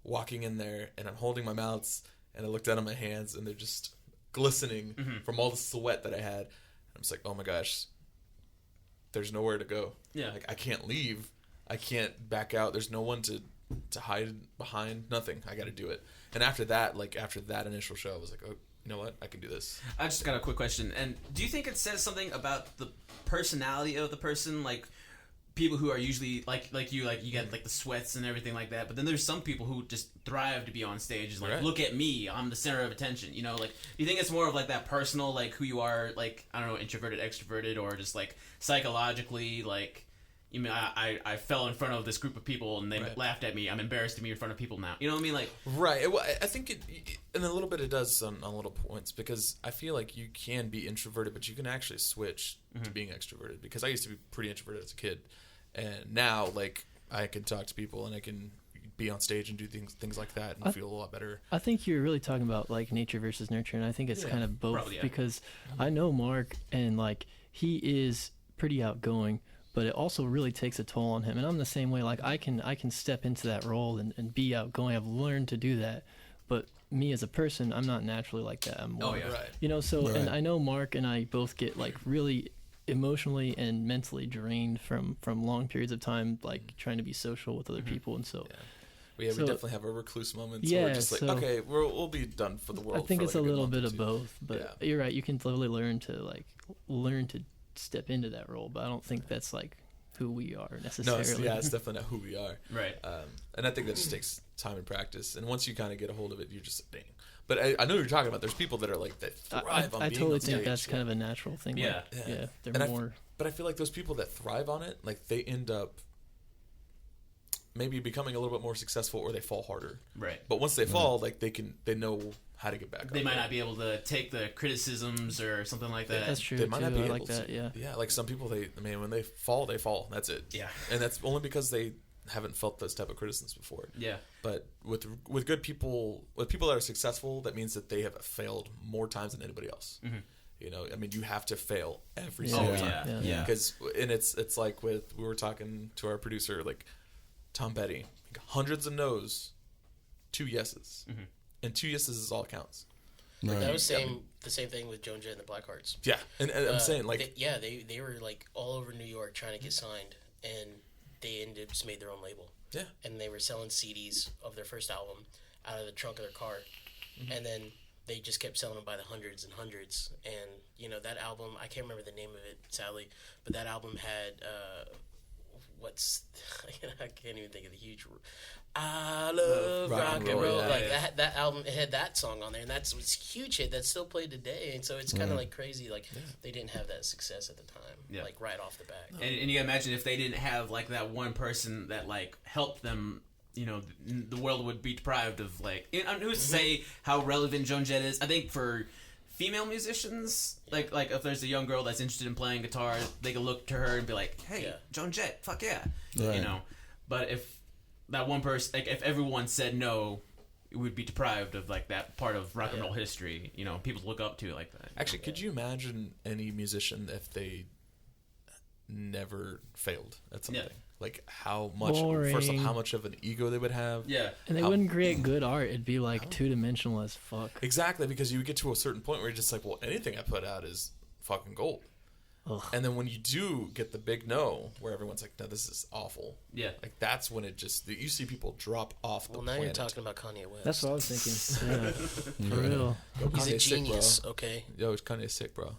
walking in there, and I'm holding my mouths, and I looked down at my hands, and they're just glistening from all the sweat that I had. I'm just like, oh my gosh, there's nowhere to go. Yeah. Like I can't leave. I can't back out. There's no one to hide behind. Nothing. I got to do it. And after that initial show, I was like, oh, you know what? I can do this. I just got a quick question. And do you think it says something about the personality of the person? Like people who are usually like you get like the sweats and everything like that. But then there's some people who just thrive to be on stage. Is like, Right. Look at me, I'm the center of attention. Like, do you think it's more of like that personal, like who you are, like I don't know, introverted, extroverted, or just like psychologically, like I fell in front of this group of people and they laughed at me. I'm embarrassed to be in front of people now. You know what I mean? Like Right. Well, I think it, and a little bit it does on little points, because I feel like you can be introverted, but you can actually switch to being extroverted, because I used to be pretty introverted as a kid. And now, like, I can talk to people and I can be on stage and do things like that and feel a lot better. I think you're really talking about like nature versus nurture, and I think it's kind of both. Probably, yeah. Because I know Mark, and like he is pretty outgoing, but it also really takes a toll on him. And I'm the same way. Like I can step into that role and be outgoing. I've learned to do that. But me as a person, I'm not naturally like that. I'm more, Right. So Right. and I know Mark and I both get like really emotionally and mentally drained from long periods of time, like trying to be social with other people. And so We So- definitely have our recluse moments. Yeah, where we're just like, so- okay, we'll be done for the world. I think for it's like a little good bit month of or two. both, but Yeah. you're right. You can totally learn to step into that role, but I don't think that's like who we are No, necessarily. it's definitely not who we are. Right. And I think that just takes time and practice. And once you kind of get a hold of it, you're just dang. But I know what you're talking about. There's people that are like that thrive on I being totally on think stage. that's kind of a natural thing. Yeah. Like, Yeah. they're And more. But I feel like those people that thrive on it, like they end up maybe becoming a little bit more successful, or they fall harder. Right. But once they fall, like they know how to get back. They up might there. not be able to take the criticisms or something like that. That's true They too. might not be I able like that. to. Yeah. Yeah, like some people, when they fall, they fall. That's it. Yeah. And that's only because they haven't felt those type of criticisms before. Yeah. But with good people, with people that are successful, that means that they have failed more times than anybody else. Mm-hmm. You know, I mean, you have to fail every Yeah. single Oh, time. yeah. Yeah. Yeah. Because it's like we were talking to our producer, like Tom Petty, like hundreds of no's, 2 yeses, Mm-hmm. and 2 yeses is all it counts. Right. That was the same thing with Joan Jett and the Blackhearts. Yeah, and I'm saying like they were like all over New York trying to get signed, and they ended up just made their own label. yeah, And they were selling CDs of their first album out of the trunk of their car, and then they just kept selling them by the hundreds and hundreds. And you know that album, I can't remember the name of it sadly, but that album had I can't even think of the huge. I love rock and roll. yeah. Like that album, it had that song on there, and that's was a huge hit that's still played today. And so it's kind of like crazy. Like they didn't have that success at the time, Yeah. like right off the bat. And you can imagine if they didn't have like that one person that like helped them, you know, the world would be deprived of like. I don't know who's to say how relevant Joan Jett is. I think for female musicians, like if there's a young girl that's interested in playing guitar, they can look to her and be like, "Hey, Yeah. Joan Jett, fuck yeah," Right. you know. But if that one person, like if everyone said no, it would be deprived of like that part of rock and roll history. You know, people to look up to like that. actually, could you imagine any musician if they never failed at something? Yeah. Like how much? Boring. First off, how much of an ego they would have? Yeah. And they How- wouldn't create good art. It'd be like two-dimensional as fuck. Exactly, because you would get to a certain point where you're just like, well, anything I put out is fucking gold. Ugh. And then when you do get the big no, where everyone's like, no, this is awful. Yeah. Like that's when it just you see people drop off the Well, now planet. you're talking about Kanye West. That's what I was thinking. Yeah. For real. Yo, He's a Kanye's sick, genius. bro. Okay. Yo, Kanye's sick, bro.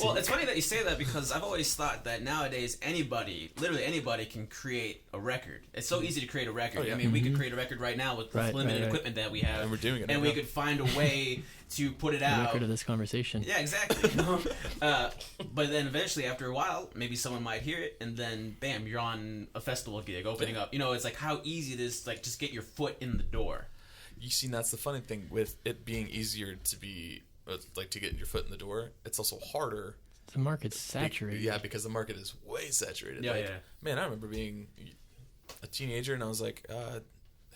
Well, it's funny that you say that because I've always thought that nowadays literally anybody can create a record. It's so easy to create a record. Oh, yeah. I mean, we could create a record right now with Right, limited right, right. equipment that we have. And we're doing it And right we now. could find a way to put it The out. record of this conversation. Yeah, exactly. You know? But then eventually, after a while, maybe someone might hear it, and then bam, you're on a festival gig opening up. You know, it's like how easy it is to like just get your foot in the door. You see, that's the funny thing with it being easier to be like to get your foot in the door. It's also harder. The market's saturated. Yeah, because the market is way saturated. Yeah, like, yeah. Man, I remember being a teenager and I was like,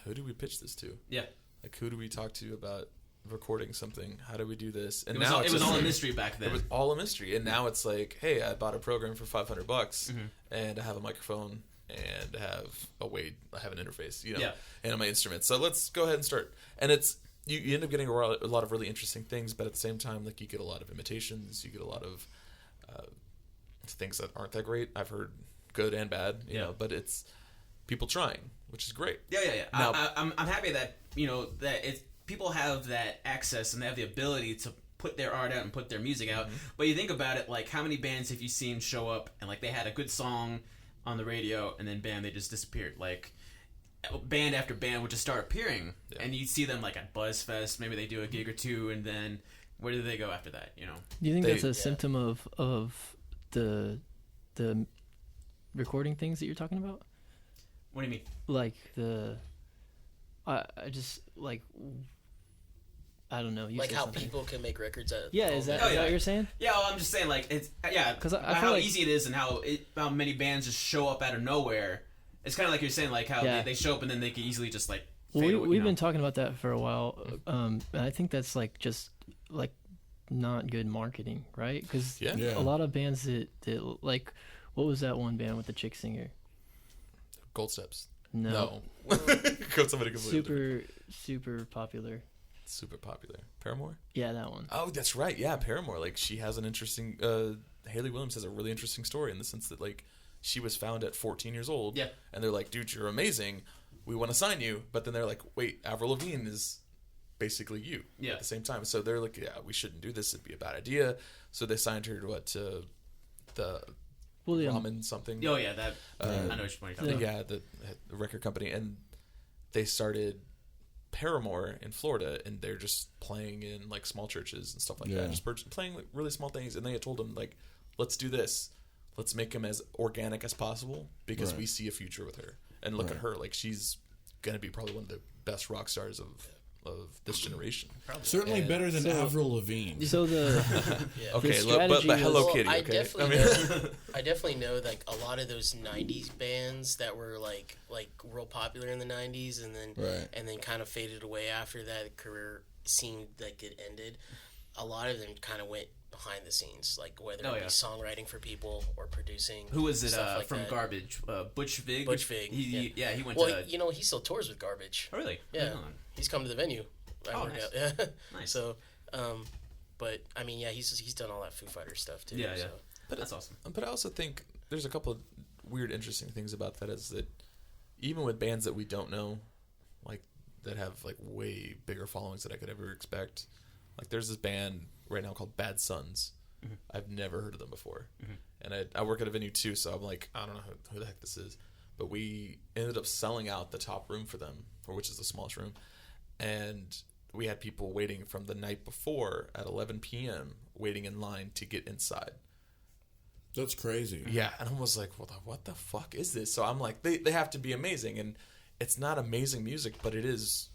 who do we pitch this to? Yeah. Like, who do we talk to about recording something? How do we do this? And It was, now all, it's it was just all a like- mystery back then. It was all a mystery, and now it's like, hey, I bought a program for $500, Mm-hmm. and I have a microphone, and I have an interface, you know, Yeah. and my instruments. So let's go ahead and start. And it's you end up getting a lot of really interesting things, but at the same time, like you get a lot of imitations, you get a lot of things that aren't that great. I've heard good and bad, you know, but it's people trying, which is great. Yeah. Now- I'm happy that that it's people have that access and they have the ability to put their art out and put their music out. But you think about it, like how many bands have you seen show up and like they had a good song on the radio and then bam, they just disappeared. Like band after band would just start appearing, and you'd see them like at BuzzFest. Maybe they do a gig or two, and then where do they go after that? You know? Do you think They- that's a symptom of the recording things that you're talking about? What do you mean? Like I just like I don't know. You Like said how something. people can make records at Yeah, is that, Oh, is yeah. that what you're saying? Yeah, well, I'm just saying like it's 'Cause I how feel like- easy it is and how many bands just show up out of nowhere. It's kind of like you're saying like how Yeah. they show up and then they can easily just like. Well, fade away, we've you know? been talking about that for a while, and I think that's like just like not good marketing, right? Because Yeah. Yeah. a lot of bands that like, what was that one band with the chick singer? Gold Steps. No, Go somebody completely super popular. super popular. Paramore. Yeah, that one. Oh, that's right. Yeah, Paramore. Like she has an interesting. Hayley Williams has a really interesting story in the sense that like she was found at 14 years old. Yeah. And they're like, dude, you're amazing, we want to sign you, but then they're like, wait, Avril Lavigne is basically you at the same time. So they're like, yeah, we shouldn't do this. It'd be a bad idea. So they signed her to the Ramen something. Oh yeah, that I know what you're talking about. Yeah, the record company, and they started Paramore in Florida, and they're just playing in like small churches and stuff like that, just playing like really small things. And they had told them like, let's do this. Let's make him as organic as possible because we see a future with her. And look at her, like she's gonna be probably one of the best rock stars of this generation. Probably. Certainly better than Avril Lavigne. So the okay, the but Hello Kitty. I Okay, definitely know like a lot of those '90s bands that were like real popular in the '90s, and then kind of faded away after that. Career seemed like it ended. A lot of them kind of went behind the scenes, like whether it be songwriting for people or producing. Who was it like from that. Garbage? Butch Vig? Butch Vig. He went well, to... you know, he still tours with Garbage. Oh, really? Yeah. He's come to the venue. Oh, nice. Yeah. Nice. So, but, I mean, yeah, he's done all that Foo Fighters stuff, too. Yeah, so. But that's awesome. But I also think there's a couple of weird, interesting things about that is that even with bands that we don't know, like, that have, like, way bigger followings than I could ever expect, like, there's this band right now called Bad Sons. I've never heard of them before. And I work at a venue too, so I'm like, I don't know who the heck this is. But we ended up selling out the top room for them, which is the smallest room. And we had people waiting from the night before at 11 p.m. waiting in line to get inside. That's crazy. Yeah, and I was like, well, what the fuck is this? So I'm like, they have to be amazing. And it's not amazing music, but it is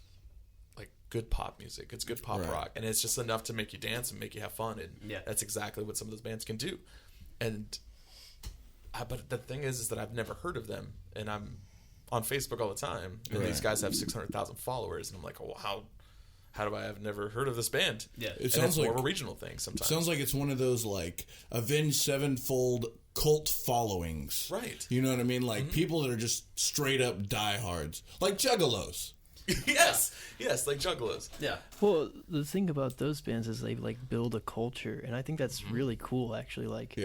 good pop music. It's good pop rock, and it's just enough to make you dance and make you have fun, and that's exactly what some of those bands can do. And but the thing is that I've never heard of them, and I'm on Facebook all the time, and these guys have 600,000 followers, and I'm like, oh, how do I have never heard of this band? It sounds like more of a regional thing sometimes. It sounds like it's one of those like Avenged Sevenfold cult followings, right? You know what I mean? Like people that are just straight up diehards, like Juggalos. yes, like Juggalos. Yeah. Well, the thing about those bands is they like build a culture, and I think that's really cool. Actually, like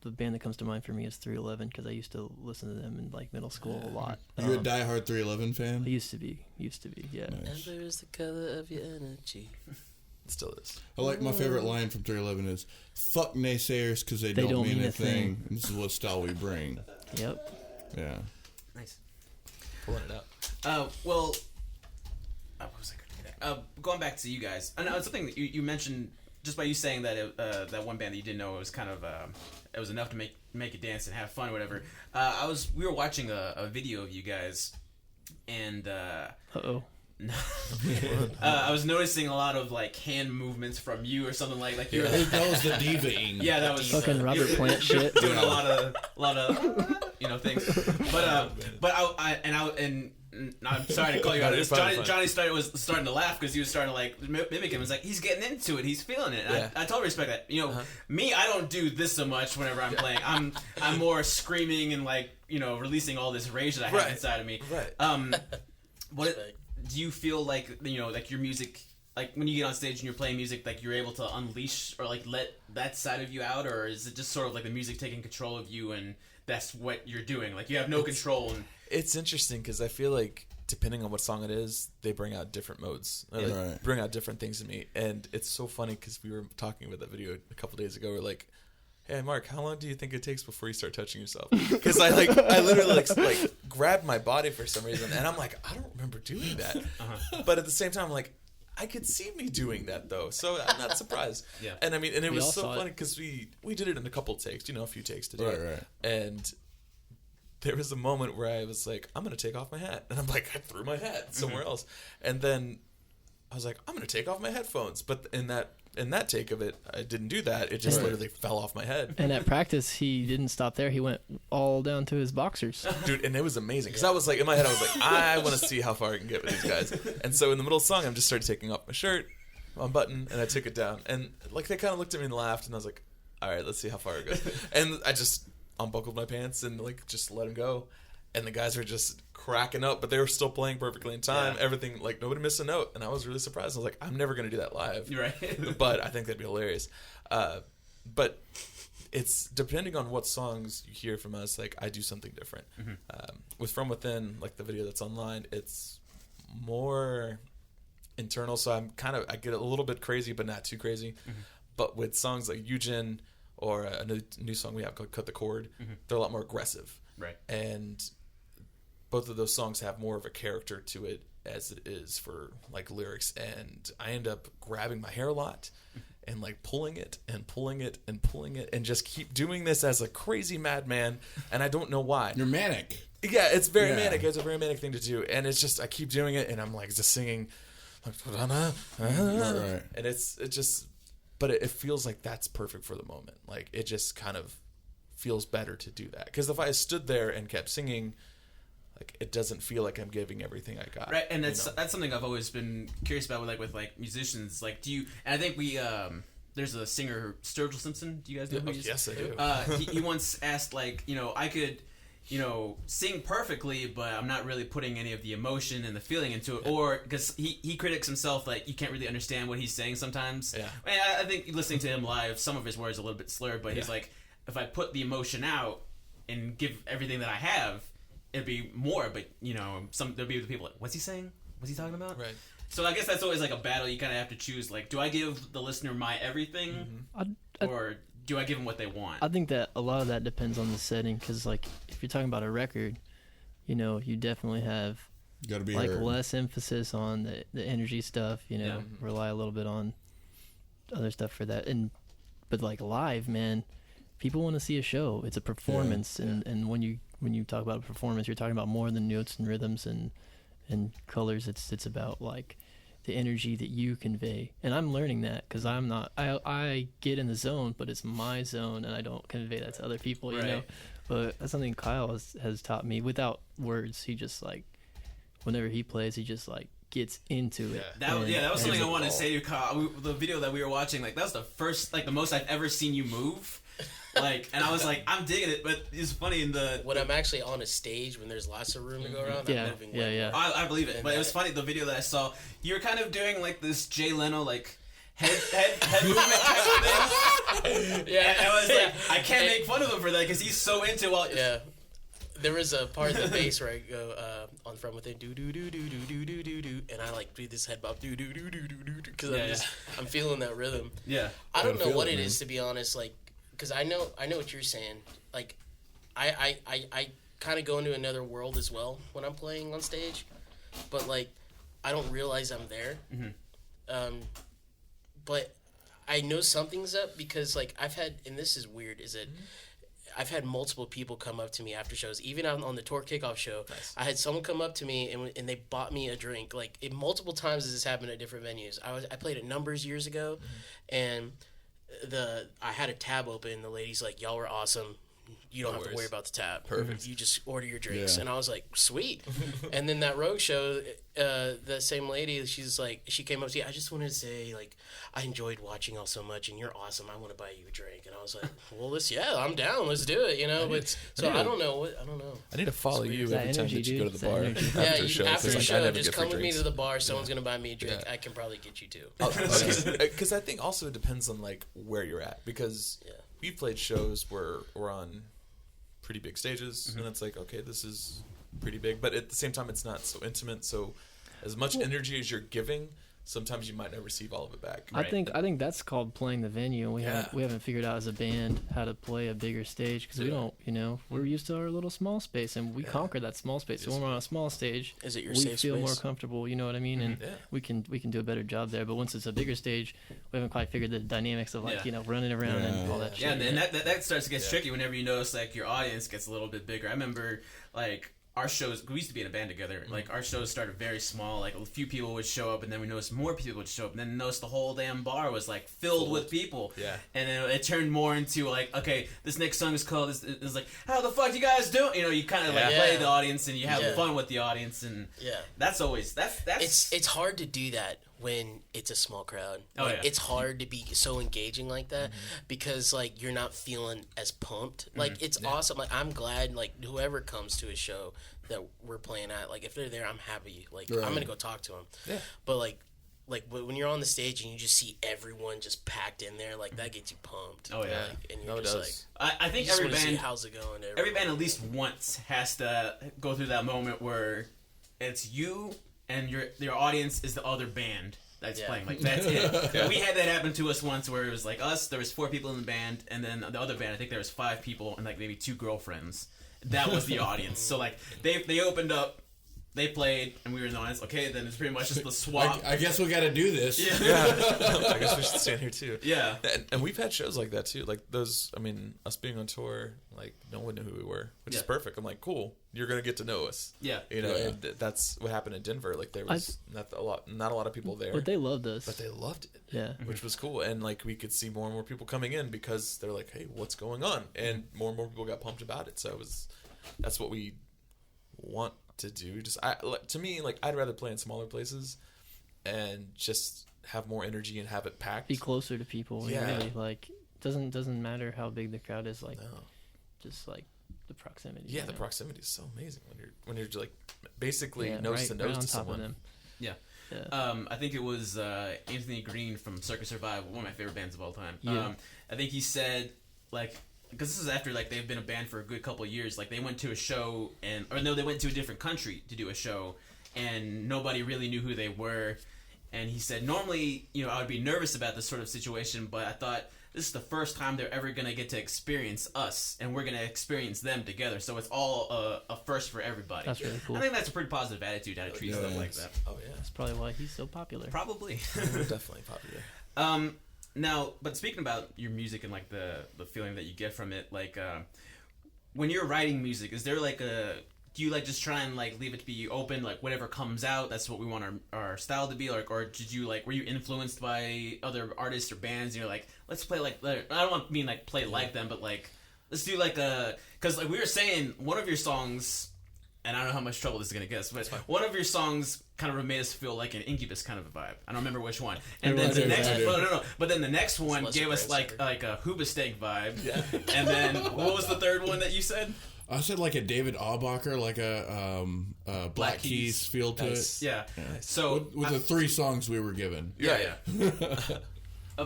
the band that comes to mind for me is 311 because I used to listen to them in like middle school a lot. You a diehard 311 fan? I used to be. Yeah. Nice. Amber is the color of your energy. It still is. I like my favorite line from 311 is "Fuck naysayers because they don't mean a thing. This is what style we bring." Yep. Yeah. Nice. Pulling it out. What was I going to get? Going back to you guys, and something that you mentioned just by you saying that that one band that you didn't know, it was kind of it was enough to make you dance and have fun or whatever. We were watching a video of you guys, and I was noticing a lot of like hand movements from you or something like you were, that was the diva-ing. Yeah, that was fucking Robert Plant shit. Doing a lot of things. I'm sorry to call you out. Johnny was starting to laugh because he was starting to like mimic him. It's like he's getting into it. He's feeling it. And I totally respect that. You know, me, I don't do this so much whenever I'm playing. I'm more screaming and like releasing all this rage that I have inside of me. Right. Do you feel like like your music, like when you get on stage and you're playing music, like you're able to unleash or like let that side of you out, or is it just sort of like the music taking control of you and that's what you're doing? Like you have no control. And it's interesting because I feel like depending on what song it is, they bring out different modes, bring out different things in me, and it's so funny because we were talking about that video a couple days ago. We're like, "Hey, Mark, how long do you think it takes before you start touching yourself?" Because I literally like grabbed my body for some reason, and I'm like, I don't remember doing that. But at the same time, I'm like, I could see me doing that though, so I'm not surprised. Yeah. And I mean, and it was so funny because we did it in a couple takes, a few takes to do it. Right. And there was a moment where I was like, I'm gonna take off my hat, and I'm like, I threw my hat somewhere else, and then I was like, I'm gonna take off my headphones, but in that take of it, I didn't do that. It just literally fell off my head. And at practice, he didn't stop there. He went all down to his boxers. Dude, and it was amazing. Because I was like, in my head, I was like, I want to see how far I can get with these guys. And so in the middle of the song, I just started taking off my shirt, unbuttoned, and I took it down. And like they kind of looked at me and laughed, and I was like, all right, let's see how far it goes. And I just unbuckled my pants and like just let them go. And the guys were just cracking up, but they were still playing perfectly in time. Yeah. Everything, like, nobody missed a note. And I was really surprised. I was like, I'm never going to do that live. Right. But I think that'd be hilarious. But it's depending on what songs you hear from us. Like I do something different. With From Within, like the video that's online, it's more internal. So I get a little bit crazy, but not too crazy. But with songs like Eugen or a new song we have called Cut the Cord, they're a lot more aggressive. Right. And both of those songs have more of a character to it as it is for like lyrics. And I end up grabbing my hair a lot and like pulling it and pulling it and pulling it and just keep doing this as a crazy madman. And I don't know why. You're manic. Yeah, it's very manic. It's a very manic thing to do. And it's just, I keep doing it and I'm like just singing. Right. And it just, but it feels like that's perfect for the moment. Like it just kind of feels better to do that. Because if I stood there and kept singing, like it doesn't feel like I'm giving everything I got. Right, and that's something I've always been curious about with musicians. Like, do you? And I think there's a singer, Sturgill Simpson. Do you guys know who he is? Yes, I do. He once asked, like, I could, sing perfectly, but I'm not really putting any of the emotion and the feeling into it. Or because he critiques himself, like you can't really understand what he's saying sometimes. Yeah. And I think listening to him live, some of his words are a little bit slurred, but he's like, if I put the emotion out and give everything that I have, it'd be more. But there'll be the people like, what's he saying? What's he talking about? Right. So I guess that's always like a battle. You kind of have to choose. Like, do I give the listener my everything, or do I give them what they want? I think that a lot of that depends on the setting, because like if you're talking about a record, you definitely have Gotta be like heard. less emphasis on the energy stuff. Rely a little bit on other stuff for that. But like live, man, people want to see a show. It's a performance, and when you talk about a performance, you're talking about more than notes and rhythms and colors. It's about like the energy that you convey. And I'm learning that because I get in the zone, but it's my zone, and I don't convey that to other people. You know, but that's something Kyle has taught me without words. He just like whenever he plays, he just like gets into it. That was something I wanted to say to Kyle. The video that we were watching, like that was the first, like the most I've ever seen you move. Like, and I was like, I'm digging it, but it's funny when I'm actually on a stage when there's lots of room to go around. I'm moving way more. I believe it, but it was funny. The video that I saw, you were kind of doing like this Jay Leno like head movement type of thing. Yeah, and I was like, I can't make fun of him for that because he's so into it. Yeah. There was a part of the bass where I go on From Within, do do do do do do do do do, and I like do this head bop, do do do do do do, because I'm feeling that rhythm. Yeah, I don't know what it is, to be honest. Like, because I know what you're saying. Like, I kind of go into another world as well when I'm playing on stage, but like I don't realize I'm there. But I know something's up because like I've had, and this is weird, is that I've had multiple people come up to me after shows, even on the tour kickoff show. Nice. I had someone come up to me and they bought me a drink. Like multiple times this has happened at different venues. I played at Numbers years ago, and I had a tab open. The lady's like, "Y'all were awesome. You don't have to worry about the tab. Perfect. You just order your drinks." And I was like, "Sweet." And then that Rogue show, the same lady, she came up to me. "I just wanted to say, like, I enjoyed watching y'all so much, and you're awesome. I want to buy you a drink." And I was like, "Well, I'm down. Let's do it." I don't know. I need to follow you every time that you go to the bar after a show. After the show, just come with me drinks. to the bar. Someone's gonna buy me a drink. I can probably get you too. Because I think also it depends on like where you're at. Because we've played shows where we're on pretty big stages, and it's like, okay, this is pretty big, but at the same time, it's not so intimate. So, as much energy as you're giving, sometimes you might not receive all of it back. I think that's called playing the venue, and we haven't figured out as a band how to play a bigger stage because we don't, we're used to our little small space, and we conquer that small space. So when we're on a small stage, is it your we safe feel space? more comfortable. You know what I mean? And we can do a better job there. But once it's a bigger stage, we haven't quite figured the dynamics of like running around and all that shit. Yeah, and that starts to get tricky whenever you notice like your audience gets a little bit bigger. I remember like our shows, we used to be in a band together. Like our shows started very small. Like a few people would show up, and then we noticed more people would show up, and then noticed the whole damn bar was like filled with people. Yeah. And then it turned more into like, okay, this next song is called. It's like, how the fuck you guys doing? You kind of like play the audience, and you have fun with the audience, and that's always that's. It's hard to do that when it's a small crowd. It's hard to be so engaging like that because like you're not feeling as pumped. Like it's awesome. Like I'm glad like whoever comes to a show that we're playing at, like if they're there, I'm happy. Like I'm gonna go talk to them. Yeah. But like like when you're on the stage and you just see everyone just packed in there, like that gets you pumped. Oh, yeah. Like, and No, you're it just does. like, I think you just every wanna see band, how's it going. every band at least once has to go through that moment where it's you and your audience is the other band that's Yeah. playing. Like that's it. We had that happen to us once where it was like us, there was 4 people in the band, and then the other band, I think there was 5 people and like maybe 2 girlfriends. That was the audience. So like they opened up, they played, and we were in the audience. Okay, then it's pretty much just the swap. I guess we got to do this. I guess we should stand here too. Yeah. And we've had shows like that too. Like those, I mean, us being on tour, like no one knew who we were, which is Yeah. perfect. I'm like, cool, you're gonna get to know us. Yeah. You know, Yeah. and that's what happened in Denver. Like there was not a lot of people there, But they loved us. but they loved it. Yeah. Which was cool, and like we could see more and more people coming in because they're like, "Hey, what's going on?" And more people got pumped about it. So that's what we want to do. To me, like I'd rather play in smaller places and just have more energy and have it packed. Be closer to people. Yeah. Really. Like doesn't matter how big the crowd is. Like No. just like the proximity. Yeah, you the know? proximity is so amazing when you're like basically Yeah, nose to right nose on to top of someone. them. Yeah. Yeah. I think it was Anthony Green from Circus Survive, one of my favorite bands of all time. Yeah. I think he said, like, because this is after, like, they've been a band for a good couple of years. Like, they went to a show, they went to a different country to do a show, and nobody really knew who they were. And he said, normally, I would be nervous about this sort of situation, but I thought, this is the first time they're ever going to get to experience us, and we're going to experience them together. So it's all a first for everybody. That's really cool. I think that's a pretty positive attitude how to treat stuff like that. Oh yeah, That's probably why he's so popular. Probably. we're definitely popular. Now, but speaking about your music and like the feeling that you get from it, like when you're writing music, is there like do you like just try and like leave it to be open, like whatever comes out, that's what we want our style to be like, or did you like were you influenced by other artists or bands? And you're like, let's play like I don't want to mean like play like them, but like let's do like because like we were saying one of your songs. And I don't know how much trouble this is going to get us, but one of your songs kind of made us feel like an Incubus kind of a vibe. I don't remember which one. And then the next, no. But then the next one gave us like a Hoobastank vibe. Yeah. And then what was the third one that you said? I said like a David Aubacher, like a Black Keys feel to it. Yeah. So with the 3 songs we were given. Yeah.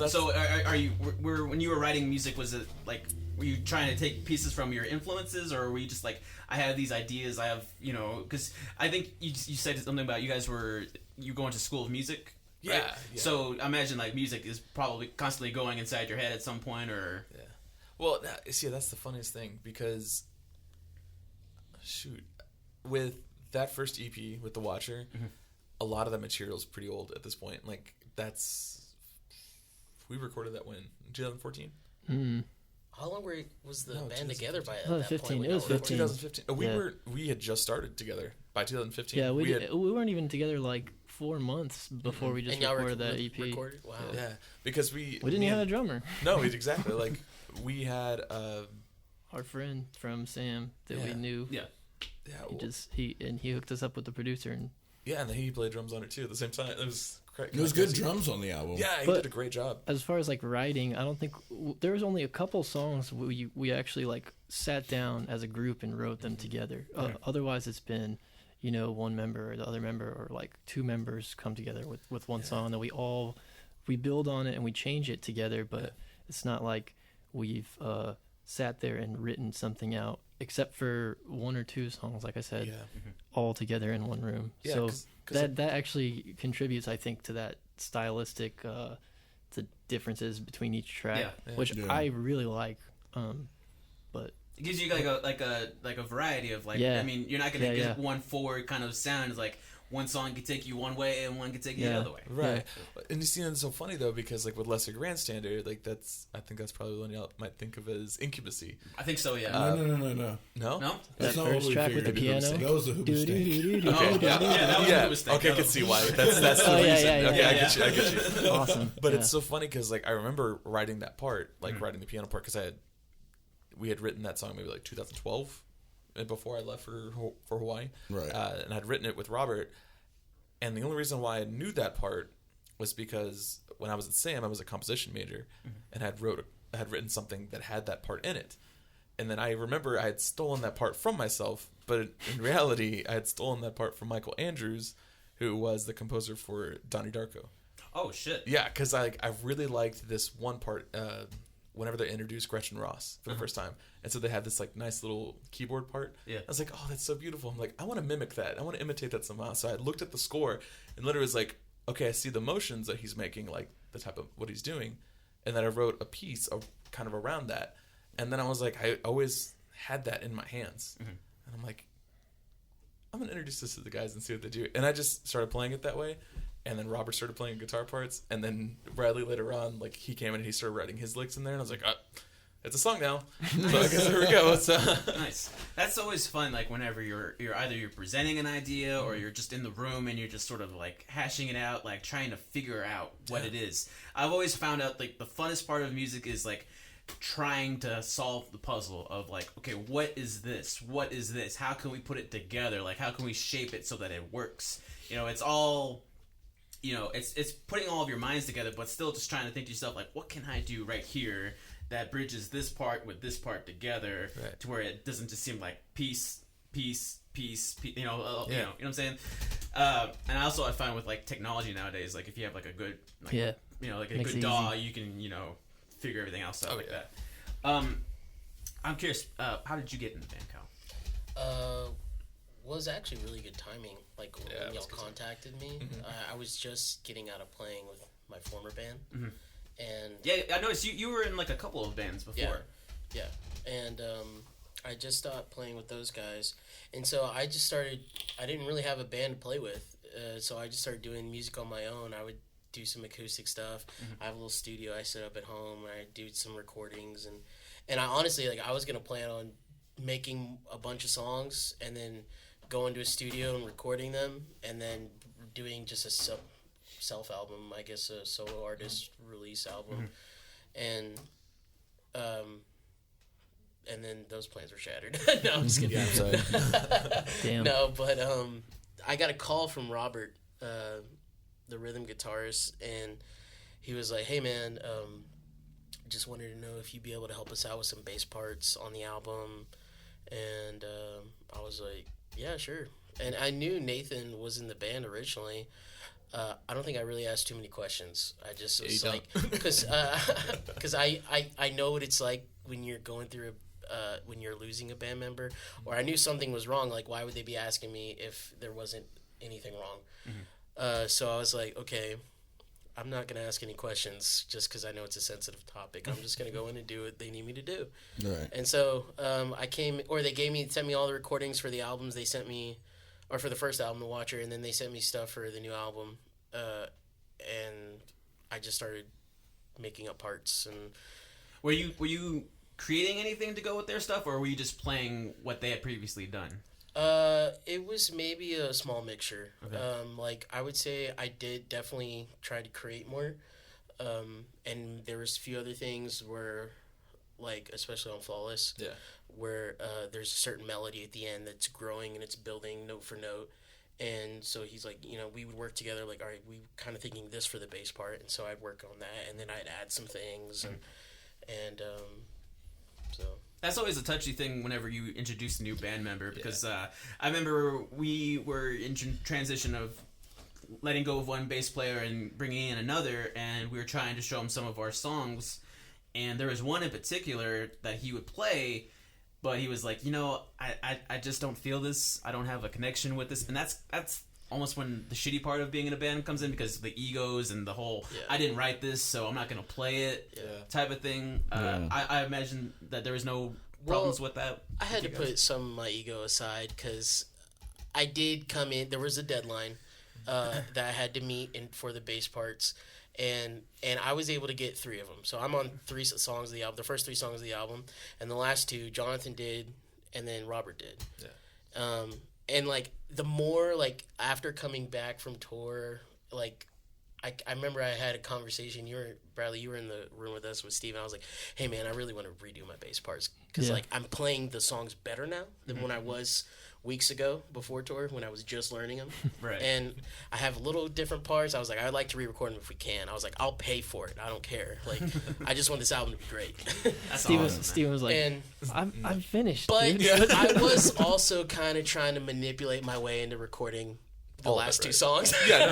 So are you when you were writing music, was it like were you trying to take pieces from your influences, or were you just like, I have these ideas, I have, because I think you said something about you going to school of music, right? Yeah. So I imagine like music is probably constantly going inside your head at some point, or Yeah. Well, see, that's the funniest thing because, shoot, with that first EP with The Watcher, a lot of that material is pretty old at this point. Like we recorded that when 2014. How long was the No, band together by that 2015. point? It was 15. 2015. We had just started together by 2015. Yeah, we weren't even together like 4 months before we just And y'all recorded that EP. Recorded? Wow. Yeah, because we We didn't even have a drummer. No, exactly. Like we had Our friend from Sam that we Yeah. knew. yeah. He hooked us up with the producer, and and then he played drums on it too at the same time. It was great. There was good drums on the album. Yeah, he But- did a great job. as far as like writing, I don't think there was only a couple songs we actually like sat down as a group and wrote them together. Otherwise, it's been one member or the other member, or like 2 members come together with one song that we build on it and we change it together. But it's not like we've sat there and written something out, except for 1 or 2 songs, like I said, all together in one room. Yeah, So 'cause that actually contributes, I think, to that stylistic, the differences between each track, which I really like. But It gives you like a variety of like. Yeah. I mean, you're not gonna Yeah, get one forward kind of sound. It's like one song could take you one way and one could take you the Yeah. other way. Right. And you see, it's so funny though because like with Lesser Grandstander, like I think that's probably one y'all might think of as Incubus-y. I think so. Yeah. No. No? no. That's that not first what we track with the figured. piano. That was the Hoobastank. Oh, yeah, that was Yeah. a mistake. Okay, I can see why. That's the Oh, yeah, reason. yeah, Okay, yeah, I get you. Awesome. But Yeah. it's so funny because like I remember writing that part, like writing the piano part, because we had written that song maybe like 2012, and before I left for Hawaii, Right. And I'd written it with Robert, and the only reason why I knew that part was because when I was at Sam, I was a composition major, and had written something that had that part in it, and then I remember I had stolen that part from myself, but in reality, I had stolen that part from Michael Andrews, who was the composer for Donnie Darko. Oh shit. Yeah, because I really liked this one part whenever they introduced Gretchen Ross for the first time, and so they had this like nice little keyboard part. Yeah. I was like, oh, that's so beautiful. I'm like, I want to mimic that. I want to imitate that somehow. So I looked at the score and literally was like, okay, I see the motions that he's making, like the type of what he's doing, and then I wrote a piece of kind of around that, and then I was like, I always had that in my hands, and I'm like, I'm gonna introduce this to the guys and see what they do, and I just started playing it that way. And then Robert started playing guitar parts, and then Bradley later on, like he came in and he started writing his licks in there, and I was like, it's a song now. So I guess here we go. So. Nice. That's always fun. Like whenever you're either you're presenting an idea or you're just in the room and you're just sort of like hashing it out, like trying to figure out what it is. I've always found out like the funnest part of music is like trying to solve the puzzle of like, okay, what is this? What is this? How can we put it together? Like how can we shape it so that it works? You know, it's all. You know, it's putting all of your minds together, but still just trying to think to yourself, like, what can I do right here that bridges this part with this part together to where it doesn't just seem like piece, you know, you know what I'm saying? And also I find with like technology nowadays, like if you have like a good, like, you know, like a Makes good it DAW, easy. you can, you know, figure everything else out that. I'm curious, how did you get in the band, Kyle? Was actually really good timing. Like when y'all contacted me, I was just getting out of playing with my former band, and I noticed you were in like a couple of bands before. Yeah, and I just stopped playing with those guys, and so I just started. I didn't really have a band to play with, so I just started doing music on my own. I would do some acoustic stuff. I have a little studio I set up at home. I do some recordings, and I honestly like I was gonna plan on making a bunch of songs and then going to a studio and recording them, and then doing just a self album, I guess a solo artist release album, and then those plans were shattered. No, I'm just kidding. Yeah, I'm sorry. Damn. No, but I got a call from Robert, the rhythm guitarist, and he was like, "Hey man, just wanted to know if you'd be able to help us out with some bass parts on the album," and I was like, yeah, sure. And I knew Nathan was in the band originally. I don't think I really asked too many questions. I just was like, because I know what it's like when you're going through when you're losing a band member, or I knew something was wrong. Like, why would they be asking me if there wasn't anything wrong? So I was like, okay, I'm not going to ask any questions just because I know it's a sensitive topic. I'm just going to go in and do what they need me to do. Right. And so I came, or they sent me all the recordings for the albums they sent me, or for the first album, The Watcher, and then they sent me stuff for the new album. And I just started making up parts. And Were you creating anything to go with their stuff, or were you just playing what they had previously done? It was maybe a small mixture. Okay. Like I would say I did definitely try to create more. And there was a few other things where, like, especially on Flawless, where there's a certain melody at the end that's growing and it's building note for note. And so he's like, you know, we would work together, like, all right, we kind of thinking this for the bass part. And so I'd work on that, and then I'd add some things. And so... That's always a touchy thing whenever you introduce a new band member, because I remember we were in transition of letting go of one bass player and bringing in another, and we were trying to show him some of our songs, and there was one in particular that he would play, but he was like, you know, I just don't feel this, I don't have a connection with this, and that's almost when the shitty part of being in a band comes in, because the egos and the whole I didn't write this, so I'm not going to play it type of thing. I imagine that there was no problems with that. I had to put some of my ego aside, because I did come in, there was a deadline that I had to meet for the bass parts, and I was able to get 3 of them. So I'm on 3 songs of the album, the first 3 songs of the album, and the last 2 Jonathan did, and then Robert did. And, like, the more, like, after coming back from tour, like, I remember I had a conversation, Bradley, you were in the room with us with Steve, and I was like, hey, man, I really want to redo my bass parts, because, like, I'm playing the songs better now than when I was weeks ago before tour, when I was just learning them. Right. And I have little different parts. I was like, I'd like to re-record them if we can. I was like, I'll pay for it. I don't care. Like, I just want this album to be great. Steven was like, and, I'm finished. But dude. I was also kind of trying to manipulate my way into recording the all of last it, two right? songs. Yeah, no,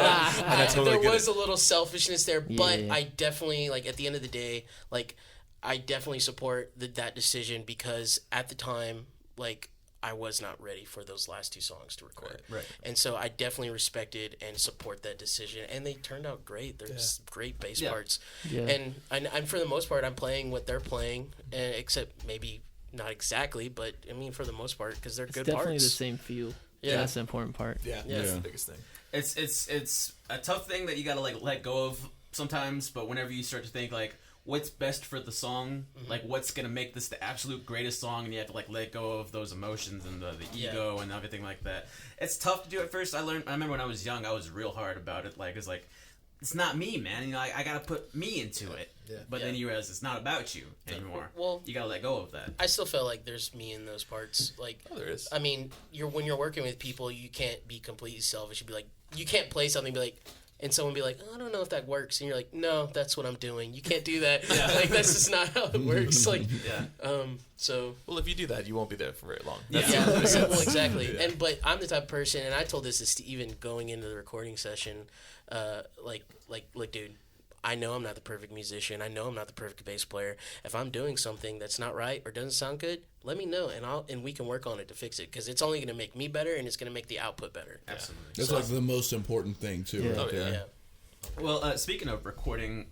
and I totally there get was it. a little selfishness there, but Yeah. I definitely like at the end of the day, like I definitely support that decision because at the time, like I was not ready for those last two songs to record. Right. And so I definitely respected and support that decision, and they turned out great. There's great bass Yeah. parts, Yeah. and I'm for the most part I'm playing what they're playing, except maybe not exactly, but I mean for the most part because they're It's good definitely parts. the same feel. Yeah. That's the important part. Yeah, Yeah. that's the biggest thing. It's a tough thing that you gotta like let go of sometimes, but whenever you start to think like what's best for the song, like what's gonna make this the absolute greatest song, and you have to like let go of those emotions and the ego and everything like that. It's tough to do at first. I remember when I was young, I was real hard about it. Like it's not me, man. You know, I gotta put me into it. Yeah. But then you realize it's not about you anymore. Well, you gotta let go of that. I still feel like there's me in those parts. Like, Oh, there is. I mean, when you're working with people, you can't be completely selfish. You be like, you can't play something, and be like, and someone be like, oh, I don't know if that works, and you're like, no, that's what I'm doing. You can't do that. Like that's just not how it works. Like, Yeah. So Well, if you do that, you won't be there for very long. Yeah. well, exactly. And but I'm the type of person, and I told this to Steven going into the recording session, like, look, dude, I know I'm not the perfect musician. I know I'm not the perfect bass player. If I'm doing something that's not right or doesn't sound good, let me know, and we can work on it to fix it because it's only going to make me better, and it's going to make the output better. Absolutely. That's like the most important thing too. Yeah. Right Oh, yeah. there. Yeah. Well, speaking of recording,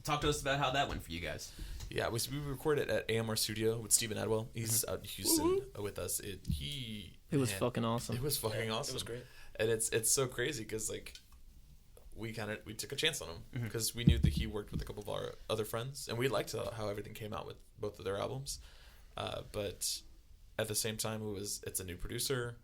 talk to us about how that went for you guys. Yeah, we recorded at AMR Studio with Stephen Adwell. He's out in Houston with us. It was man, fucking awesome. It was fucking awesome. It was great. And it's so crazy because like we took a chance on him because we knew that he worked with a couple of our other friends, and we liked how everything came out with both of their albums. But at the same time, it's a new producer.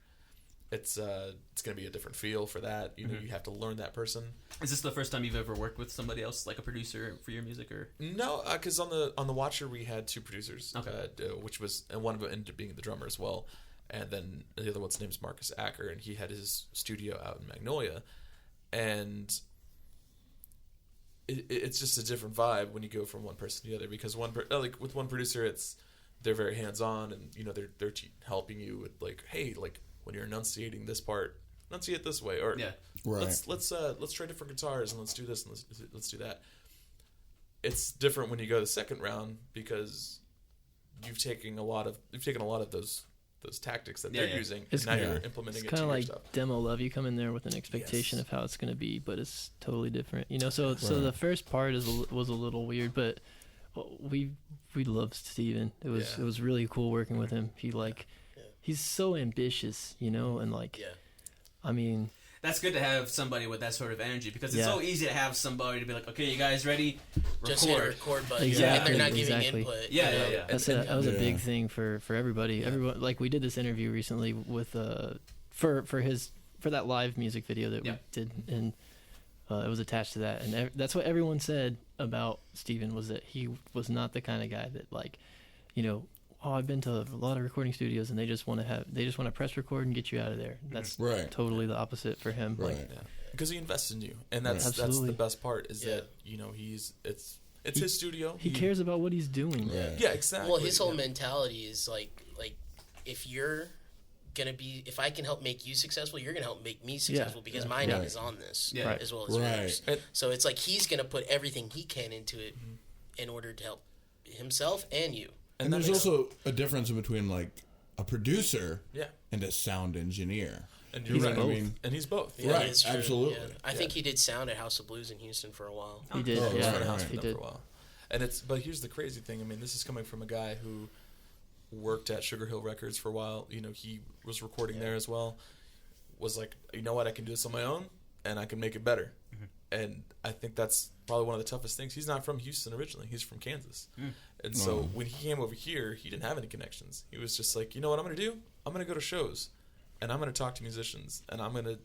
It's going to be a different feel for that. You know, you have to learn that person. Is this the first time you've ever worked with somebody else, like a producer for your music, or? No, because on the Watcher we had two producers, Okay. which was, and one of them ended up being the drummer as well, and then the other one's name's Marcus Acker, and he had his studio out in Magnolia, and it's just a different vibe when you go from one person to the other, because like with one producer they're very hands on, and you know they're helping you with like, hey, like when you're enunciating this part, enunciate this way, or Yeah. Right. let's try different guitars and let's do this and let's do that. It's different when you go to the second round because you've taken a lot of those tactics that they're Yeah. using, It's- and now yeah. you're implementing It's it to kind of your like stuff. demo love. You come in there with an expectation Yes. of how it's going to be, but it's totally different. You know, so Right. the first part was a little weird, but we loved Steven. It was really cool working with him. He's so ambitious, you know, and like, Yeah. I mean, That's good to have somebody with that sort of energy, because it's Yeah. so easy to have somebody to be like, okay, you guys ready? Just hit a Record. record button, Exactly, and they're not giving exactly. input. Yeah, you know? yeah, yeah. that was a big Yeah. thing for everybody. Everyone, like, we did this interview recently with for that live music video that Yeah. we did, and it was attached to that, and that's what everyone said about Steven, was that he was not the kind of guy that, like, you know, oh, I've been to a lot of recording studios and they just want to press record and get you out of there. That's Right. totally the opposite for him. Right. Like, Yeah, because he invests in you, and that's Absolutely. the best part is Yeah. that you know it's his studio. he cares about what he's doing. Right. Yeah, exactly. Well, his whole yeah. mentality is like if I can help make you successful, you're gonna help make me successful because my name Right. is on this Yeah. as well as Right. yours. And- So it's like he's gonna put everything he can into it in order to help himself and you. And that there's makes- also a difference between like a producer Yeah, and a sound engineer. and He's right. both. I mean, And he's both. Yeah, Right, it's true. absolutely. Yeah. I think he did sound at House of Blues in Houston for a while. He did. Oh, He's Yeah, run a house right. for he them did. for a while. But here's the crazy thing. I mean, this is coming from a guy who worked at Sugar Hill Records for a while. You know, he was recording there as well. Was like, you know what, I can do this on my own, and I can make it better. And I think that's probably one of the toughest things. He's not from Houston originally. He's from Kansas. And so when he came over here, he didn't have any connections. He was just like, you know what I'm going to do? I'm going to go to shows, and I'm going to talk to musicians, and I'm going to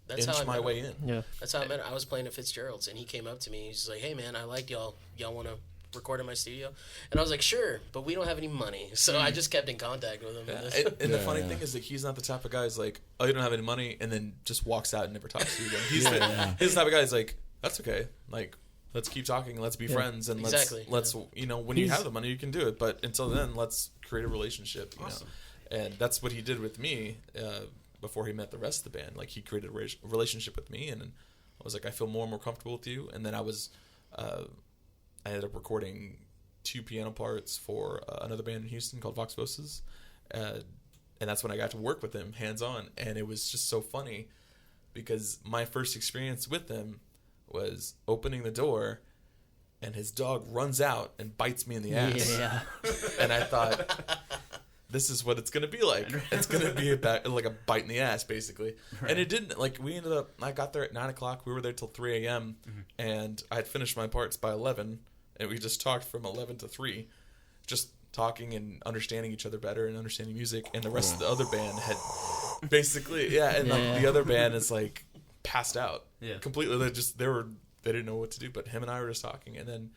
That's how I inch my met way him. in. Yeah. That's how I met him. I was playing at Fitzgerald's, and he came up to me. He's like, "Hey, man, I liked y'all. Y'all want to record in my studio?" And I was like, "Sure, but we don't have any money." So I just kept in contact with him. Yeah, and the funny Yeah. thing is that he's not the type of guy who's like, oh, you don't have any money, and then just walks out and never talks to you again. He's his type of guy is like, that's okay. Like, let's keep talking. Let's be friends, and Exactly, let's you know, when you He's- have the money, you can do it. But until then, let's create a relationship. You know? And that's what he did with me. before he met the rest of the band. Like he created a relationship with me, and I was like, I feel more and more comfortable with you. And then I ended up recording 2 piano parts for another band in Houston called Vox Voces, and that's when I got to work with him hands on. And it was just so funny because my first experience with him was opening the door, and his dog runs out and bites me in the ass. Yeah. And I thought, this is what it's going to be like. It's going to be like a bite in the ass, basically. Right. And it didn't. Like, we ended up, I got there at 9 o'clock. We were there till 3 a.m. And I had finished my parts by 11. And we just talked from 11 to 3. Just talking and understanding each other better and understanding music. And the rest of the other band had basically, and like, the other band is like passed out. Yeah. Completely. They didn't know what to do. But him and I were just talking. And then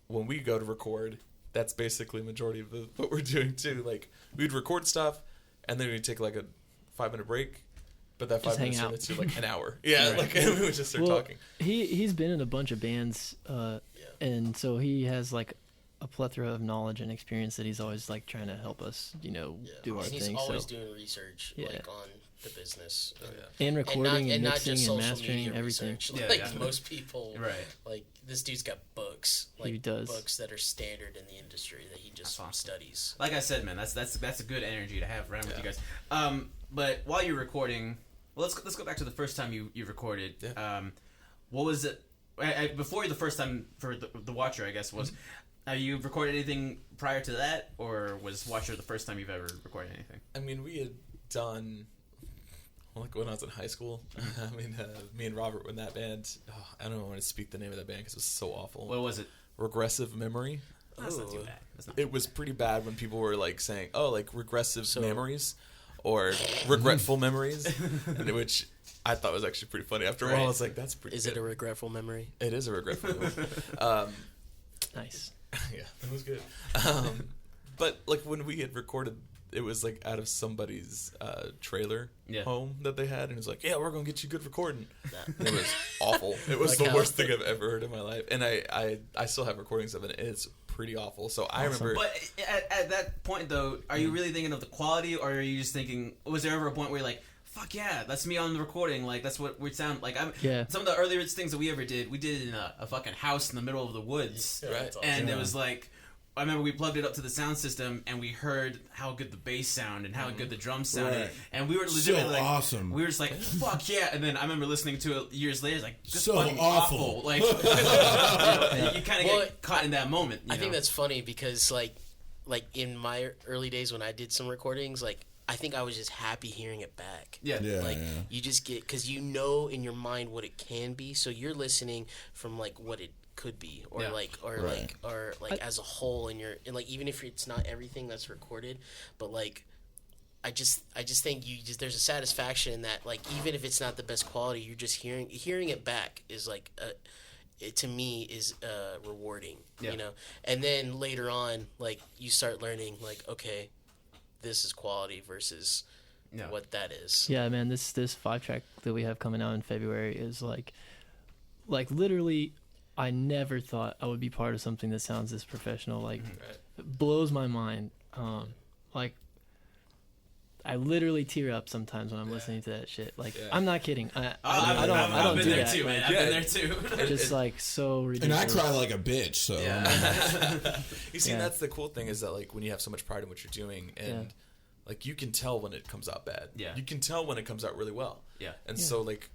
when we go to record, that's basically majority of what we're doing too. Like, we'd record stuff, and then we'd take like a 5-minute break, but that 5 minutes turned into like an hour. Yeah, right. Like, and we would just start talking. He's been in a bunch of bands, and so he has like a plethora of knowledge and experience that he's always like trying to help us, do our thing. He's always doing research, like on the business, and recording and not mixing and mastering and everything. Most people, right? Like, this dude's got books, like, he does. Books that are standard in the industry that he just studies. Like I said, man, that's a good energy to have around with you guys. But while you're recording, well, let's go back to the first time you recorded. Yeah. What was it before the first time for the Watcher? I guess was. Have you recorded anything prior to that, or was Watcher the first time you've ever recorded anything? I mean, we had done, like, when I was in high school. I mean, me and Robert were in that band. I don't want to speak the name of that band because it was so awful. What was it? Regressive Memory. That's not too bad. It was pretty bad when people were like saying, "Oh, like regressive memories," or regretful memories, which I thought was actually pretty funny. After a while, I was like, "That's pretty." Is it a regretful memory? It is a regretful memory. Nice. Yeah, that was good. But like when we had recorded, it was like out of somebody's trailer home that they had, and it was like, "Yeah, we're gonna get you good recording." And it was awful. It was the worst thing I've ever heard in my life, and I still have recordings of it. And it's pretty awful. So I remember. But at that point, though, are you really thinking of the quality, or are you just thinking? Was there ever a point where you're like, fuck yeah, that's me on the recording. Like, that's what we sound like. Some of the earliest things that we ever did, we did it in a fucking house in the middle of the woods. Yeah, right. And it was like, I remember we plugged it up to the sound system, and we heard how good the bass sounded and how good the drums sounded. Right. And we were legitimately like, awesome. We were just like, fuck yeah. And then I remember listening to it years later, like, just so fucking awful. Like, you kind of get caught in that moment. I think that's funny because, like in my early days when I did some recordings, like, I think I was just happy hearing it back. You just get, because in your mind what it can be, so you're listening from like what it could be, or as a whole, and like, even if it's not everything that's recorded, but like I just think there's a satisfaction in that, like, even if it's not the best quality, you're just hearing it back is like it to me is rewarding, and then later on, like, you start learning, like, okay, this is quality versus what that is. Yeah, man, this 5-track that we have coming out in February is like literally, I never thought I would be part of something that sounds this professional. Like, it blows my mind. Like, I literally tear up sometimes when I'm listening to that shit. Like, I'm not kidding. I don't do that. Too, man. I've been there too. Just like so ridiculous. And I cry like a bitch. So you see, that's the cool thing, is that like when you have so much pride in what you're doing, and like you can tell when it comes out bad. Yeah. You can tell when it comes out really well. Yeah. And so like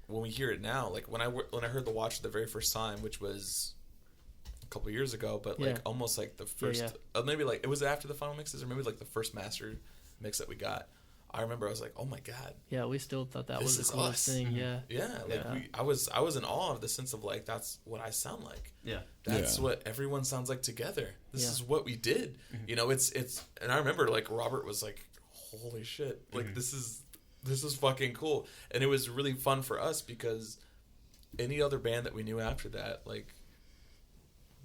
when we hear it now, like when I heard The Watch the very first time, which was a couple years ago, but like almost like the first, maybe like it was after the final mixes, or maybe like the first master mix that we got. I remember I was like, oh my god. Yeah, we still thought that was the coolest thing. Yeah. Yeah, like I was in awe of the sense of like, that's what I sound like. Yeah. That's what everyone sounds like together. This is what we did. Mm-hmm. It's and I remember like Robert was like, holy shit, like this is fucking cool. And it was really fun for us because any other band that we knew after that, like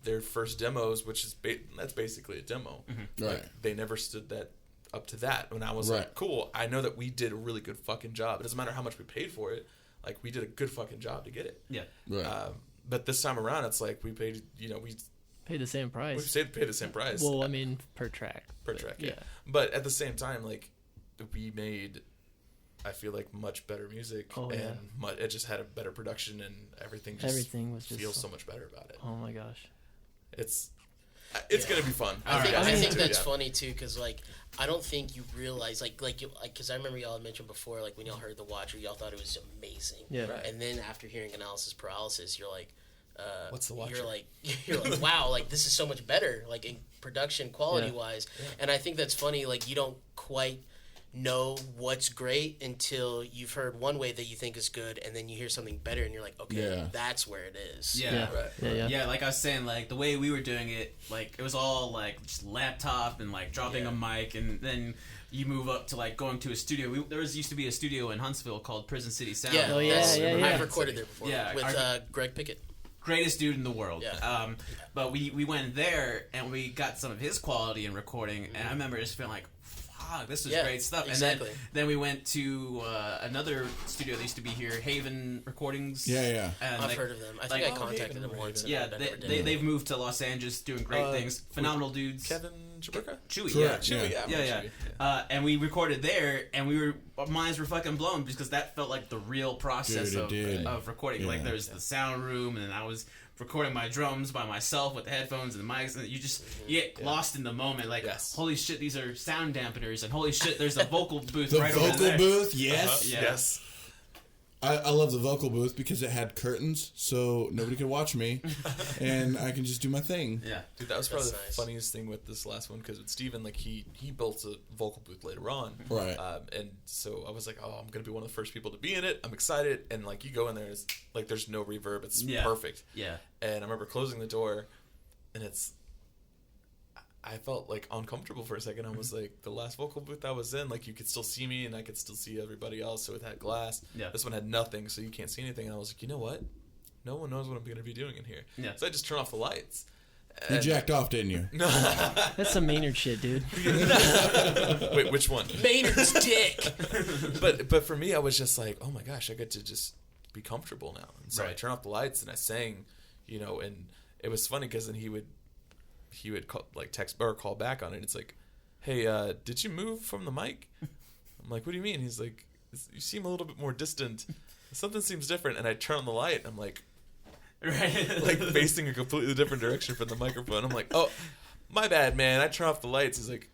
their first demos, which is that's basically a demo. Mm-hmm. Right. Like, they never stood that up to that. When I was like, cool, I know that we did a really good fucking job. It doesn't matter how much we paid for it. Like, we did a good fucking job to get it. Yeah. Right. But this time around, it's like we paid, we paid the same price. We paid the same price. Well, I mean, per track. Yeah. But at the same time, like, we made I feel like much better music, Oh, and yeah. it just had a better production, and everything was just feels so much better about it. Oh my gosh. It's Yeah. gonna be fun. I think that's funny too, because like I don't think you realize because I remember y'all had mentioned before, like when y'all heard The Watcher, y'all thought it was amazing. Yeah. Right. And then after hearing Analysis Paralysis, you're like, What's The Watcher? You're like, wow, like this is so much better, like in production quality wise. Yeah. And I think that's funny. Like you don't quite know what's great until you've heard one way that you think is good, and then you hear something better, and you're like, okay, that's where it is. Yeah. Yeah. Yeah, like I was saying, like the way we were doing it, like it was all like just laptop and like dropping a mic, and then you move up to like going to a studio. There used to be a studio in Huntsville called Prison City Sound. Yeah, Oh, yeah. I've recorded there before with Greg Pickett. Greatest dude in the world. Yeah. But we went there and we got some of his quality in recording, and I remember just feeling like, fuck, this is great stuff. Exactly. And then we went to another studio that used to be here, Haven Recordings. Yeah. And I've heard of them. I think I contacted them once. Yeah, they've moved to Los Angeles, doing great things. Phenomenal dudes. Kevin Chaburka? Chewy, Correct, yeah. And we recorded there, and our minds were fucking blown because that felt like the real process of recording. Yeah. Like there's the sound room, and then I was recording my drums by myself with the headphones and the mics, and you just get lost in the moment. Like, holy shit, these are sound dampeners, and holy shit, there's a vocal booth right over there. The vocal booth, yes. Yes. I love the vocal booth because it had curtains, so nobody could watch me, and I can just do my thing. Yeah. Dude, that was probably the nice. funniest thing with this last one, because with Steven, like, he built a vocal booth later on. Right. And so I was like, oh, I'm going to be one of the first people to be in it. I'm excited. And, like, you go in there, and it's, like, there's no reverb. It's perfect. Yeah. And I remember closing the door, and I felt, like, uncomfortable for a second. I was like, the last vocal booth I was in, like, you could still see me, and I could still see everybody else, so it had glass. Yeah. This one had nothing, so you can't see anything. And I was like, you know what? No one knows what I'm going to be doing in here. Yeah. So I just turned off the lights. You jacked off, didn't you? That's some Maynard shit, dude. Wait, which one? Maynard's dick. But for me, I was just like, oh my gosh, I get to just be comfortable now. And so I Right. turned off the lights and I sang, and it was funny because then he would call, like, text or call back on it. It's like, hey, did you move from the mic? I'm like, what do you mean? He's like, you seem a little bit more distant. Something seems different. And I turn on the light and I'm like, like facing a completely different direction from the microphone. I'm like, oh, my bad, man. I turn off the lights. He's like,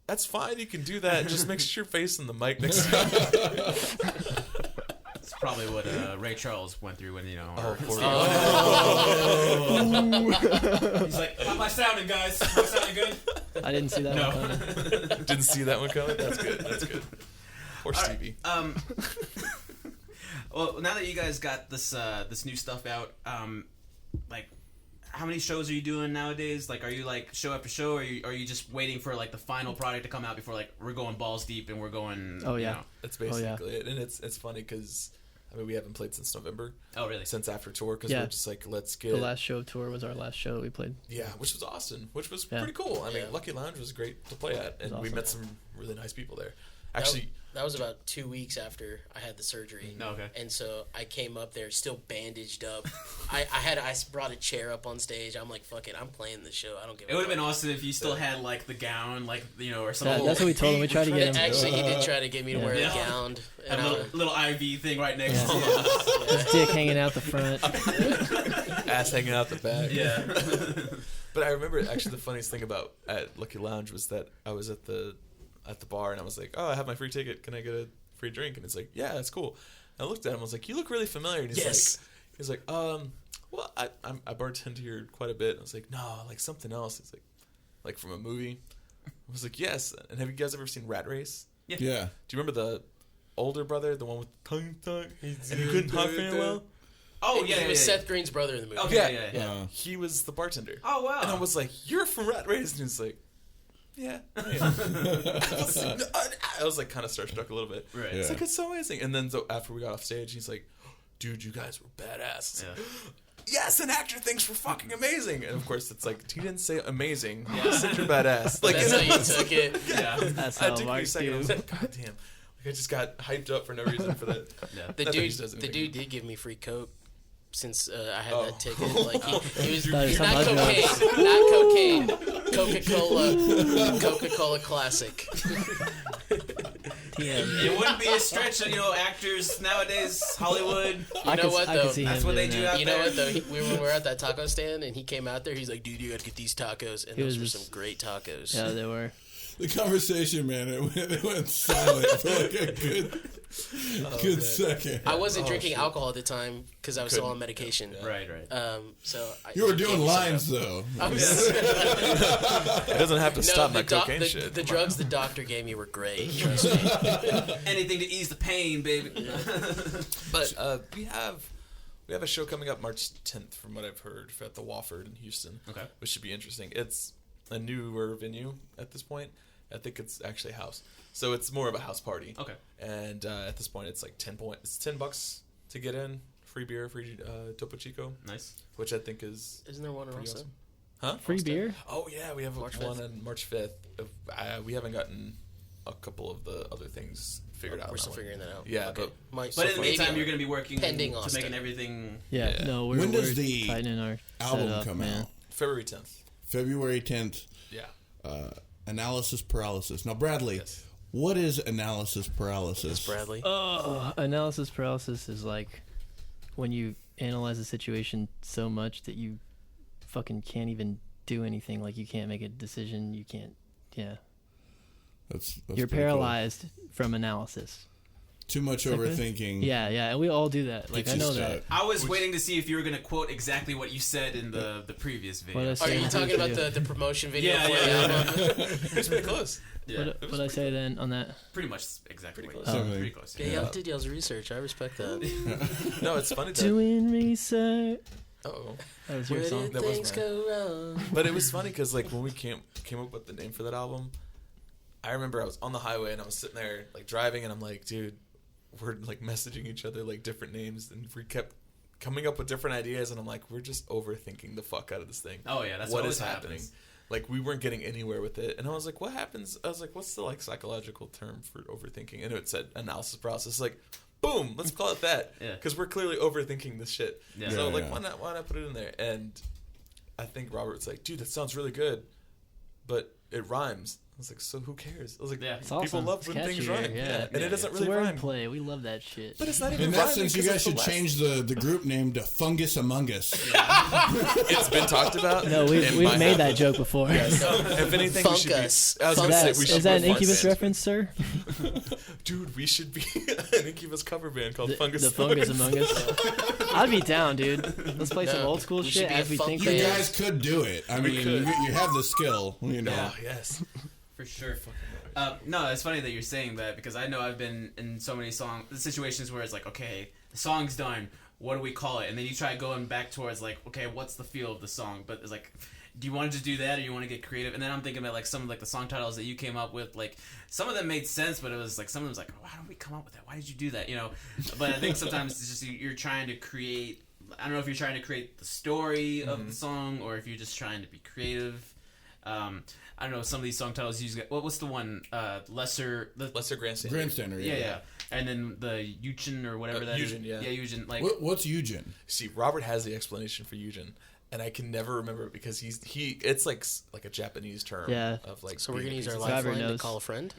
that's fine. You can do that. Just make sure you're facing the mic next time. It's probably what Ray Charles went through when, he's like, how am I sounding, guys? Am I sounding good? I didn't see that one coming. Didn't see that one coming? That's good. Poor Stevie. Well, now that you guys got this new stuff out, like, how many shows are you doing nowadays? Like, are you like show after show, or are you just waiting for like the final product to come out before like we're going balls deep and we're going? Oh yeah, That's basically it. And it's funny because we haven't played since November. Oh really? Since after tour, because we're just like, let's get the last show of tour was our last show that we played. Yeah, which was Austin, which was pretty cool. I mean, Lucky Lounge was great to play at, and we met some really nice people there. Actually, that was about 2 weeks after I had the surgery. Okay. And so I came up there still bandaged up. I brought a chair up on stage. I'm like, fuck it, I'm playing the show. I don't give a It would have fuck. been awesome if you still had like the gown, like or something. That's what we told him. We tried to get him. Actually, he did try to get me to wear a Yeah. gown. Had And a little IV thing right next to His dick hanging out the front. ass hanging out the back. Yeah. But I remember actually the funniest thing about at Lucky Lounge was that I was at the bar and I was like, oh, I have my free ticket. Can I get a free drink? And it's like, yeah, that's cool. And I looked at him. I was like, you look really familiar. And he's like, well, I bartend here quite a bit. And I was like, no, like something else. He's like from a movie. I was like, yes. And have you guys ever seen Rat Race? Yeah. Do you remember the older brother, the one with tongue, and he couldn't talk very well? Oh he was Seth Green's brother in the movie. Okay, Yeah. He was the bartender. Oh wow. And I was like, you're from Rat Race? And he's like, yeah. I was like kind of starstruck a little bit. Right. It's like, it's so amazing. And then so after we got off stage, he's like, dude, you guys were badass. Yeah. Yes, an actor thinks we're fucking amazing. And of course, it's like, he didn't say amazing. He just said you're badass. Like, That's how you took it. Yeah. That's I how took me a Mark second. I was do. like, God damn. Like, I just got hyped up for no reason for that. Yeah. The Not that he does dude anything. did give me free Coke since I had that ticket. Like he was That is not some cocaine, not cocaine. Coca-Cola Classic. It wouldn't be a stretch, actors nowadays, Hollywood. You know what, I could though? see That's him what they doing do that. out You there. know what though? We were at that taco stand, and he came out there. He's like, "Dude, you gotta get these tacos." And He those were was some just- great tacos. Yeah, they were. The conversation, man, it went silent for like a good second. I wasn't drinking alcohol at the time because I was still on medication. Right. You were doing gave me some lines help. though. I was, It doesn't have to stop my cocaine the, shit. the drugs the doctor gave me were great. Trust me. Anything to ease the pain, baby. But we have a show coming up March 10th, from what I've heard, at the Wofford in Houston. Okay. Which should be interesting. It's a newer venue at this point. I think it's actually a house, so it's more of a house party. Okay. And at this point, it's like it's $10 to get in, free beer, free Topo Chico, Nice. which I think is Isn't there one in pretty Austin? awesome. Huh? Free beer? Oh yeah, we have March one 5th. on March 5th. We haven't gotten a couple of the other things figured out. We're on still that one. figuring that out. Yeah, Okay. but But in the maybe- meantime, you're going to be working Pending to Austin. making everything. Yeah. Yeah. No, When we're does the tightening our album setup, come man. out? February 10th. February 10th. Yeah. Analysis paralysis. Now, Bradley, Yes. what is analysis paralysis? Bradley. Analysis paralysis is like when you analyze a situation so much that you fucking can't even do anything. Like you can't make a decision. You can't. Yeah. That's You're pretty paralyzed from analysis. cool. Too much Like that? overthinking. Yeah, and we all do that. Like Gets I you know stuck. that. I was waiting to see if you were going to quote exactly what you said in the previous video. What I Are say you in talking about video. the promotion video Yeah, for yeah, the yeah. album? It's pretty close. Yeah. What I say then on that? Pretty much exactly what you close. said. Pretty close. Yeah, y'all did y'all's research. I respect that. No, it's funny that. Doing research. Oh. That was Where your song. did That was things mine. go wrong? But it was funny because like when we came up with the name for that album, I remember I was on the highway and I was sitting there like driving and I'm like, dude, we're like messaging each other like different names and we kept coming up with different ideas and I'm like, we're just overthinking the fuck out of this thing. Oh, yeah, that's what what is always happening. happens. Like we weren't getting anywhere with it, and I was like, "What happens?" I was like, "What's the like psychological term for overthinking?" And it said analysis paralysis. Like, boom, let's call it that. Yeah. Because we're clearly overthinking this shit. Yeah. So Yeah, like, yeah. why not put it in there? And I think Robert's like, "Dude, that sounds really good, but it rhymes." I was like, "So who cares?" I was like, Yeah. It's "People awesome. love It's when things catchier, rhyme." yeah. And it doesn't really It's rhyme. wordplay. We love that shit. But it's not even In that rhyming sense, you 'cause guys it's the should last- change the group name to Fungus Among Us. It's been talked about. No, It we've might made that happen. joke before. If anything, we should be. I was Fungus. gonna say we should Is that an be a fun Incubus band. reference, sir? Dude, we should be an Incubus cover band called The Fungus. Fungus Among Us. I'd be down, dude. Let's play some No, old school we should shit be a as we funk think You band. they guys could do it. I mean, could. you have the skill, you know. Oh, yes. For sure. No, it's funny that you're saying that because I know I've been in so many situations where it's like, okay, the song's done. What do we call it? And then you try going back towards like, okay, what's the feel of the song? But it's like, do you want to just do that or you want to get creative? And then I'm thinking about like some of like the song titles that you came up with. Like some of them made sense, but it was like some of them was like, why don't we come up with that? Why did you do that? You know. But I think sometimes it's just you're trying to create. I don't know if you're trying to create the story of the song or if you're just trying to be creative. I don't know, some of these song titles use what's the one lesser Grandstand. Grandstander, yeah, and then the Eugen or whatever that is. Eugen, yeah. Eugen, like What's Eugen? See, Robert has the explanation for Eugen, and I can never remember it because it's like a Japanese term. Yeah. Of like. So we're gonna use our Robert lifeline to knows. call a friend.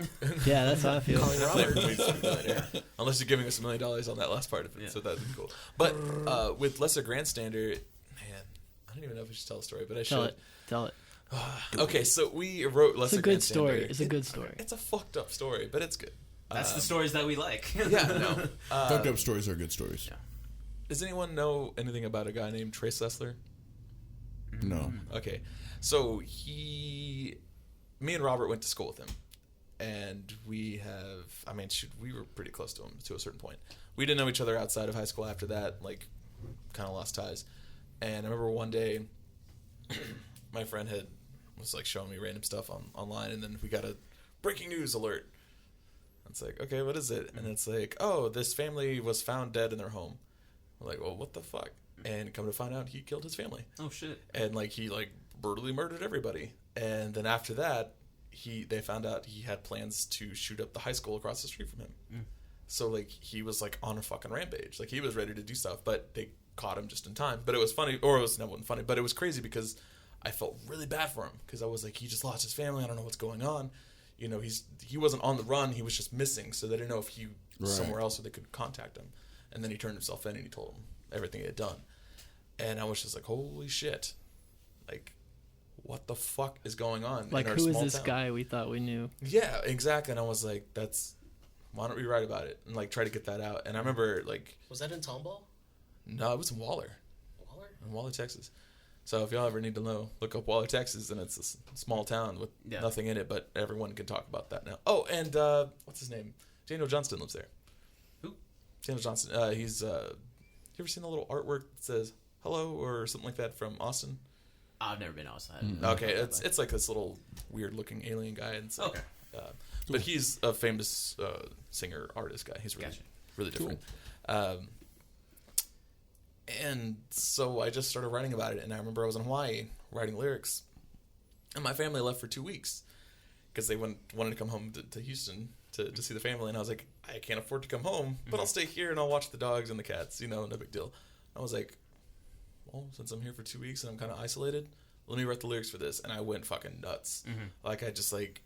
Yeah, that's how I feel. Calling Robert. Unless you're giving us $1 million on that last part of it, Yeah. so that'd be cool. But with Lesser Grandstander, man, I don't even know if I should tell the story, but I should. Tell it. Okay, so we wrote It's Lesser a good Grandstander. story. It's a good story. It's a fucked up story, but it's good. that's the stories that we like. Yeah, no. Fucked up stories are good stories. Does anyone know anything about a guy named Trace Lessler? No. Okay, so me and Robert went to school with him, and we were pretty close to him to a certain point. We didn't know each other outside of high school after that, like, kind of lost ties. And I remember one day, my friend was like showing me random stuff online, and then we got a breaking news alert. It's like, okay, what is it? And it's like, oh, this family was found dead in their home. We're like, well, what the fuck? And come to find out, he killed his family. Oh shit. And like he like brutally murdered everybody. And then after that, they found out he had plans to shoot up the high school across the street from him. So like he was like on a fucking rampage. Like he was ready to do stuff, but they caught him just in time. But it was funny, or it wasn't funny, but it was crazy because I felt really bad for him because I was like, he just lost his family. I don't know what's going on. you know, he wasn't on the run, he was just missing, so they didn't know if he was somewhere else so they could contact him. And then he turned himself in and he told them everything he had done. And I was just like, holy shit. Like, what the fuck is going on Like, in our who is small this town? guy we thought we knew? Yeah, exactly. And I was like, why don't we write about it and like try to get that out? And I remember like, Was that in Tomball? no, it was in Waller, Waller? Texas. So if y'all ever need to know, look up Waller, Texas, and it's a small town with nothing in it, but everyone can talk about that now. Oh, and what's his name? Daniel Johnston lives there. Who? Daniel Johnston. He's. You ever seen the little artwork that says "Hello" or something like that from Austin? I've never been outside. Okay, it's like this little weird looking alien guy. And it's like, but he's a famous singer artist guy. He's really different. And so I just started writing about it, and I remember I was in Hawaii writing lyrics, and my family left for 2 weeks because they wanted to come home to Houston to see the family, and I was like, I can't afford to come home, but I'll stay here and I'll watch the dogs and the cats, you know, no big deal. I was like, well, since I'm here for 2 weeks and I'm kind of isolated, let me write the lyrics for this, and I went fucking nuts. Like, I just like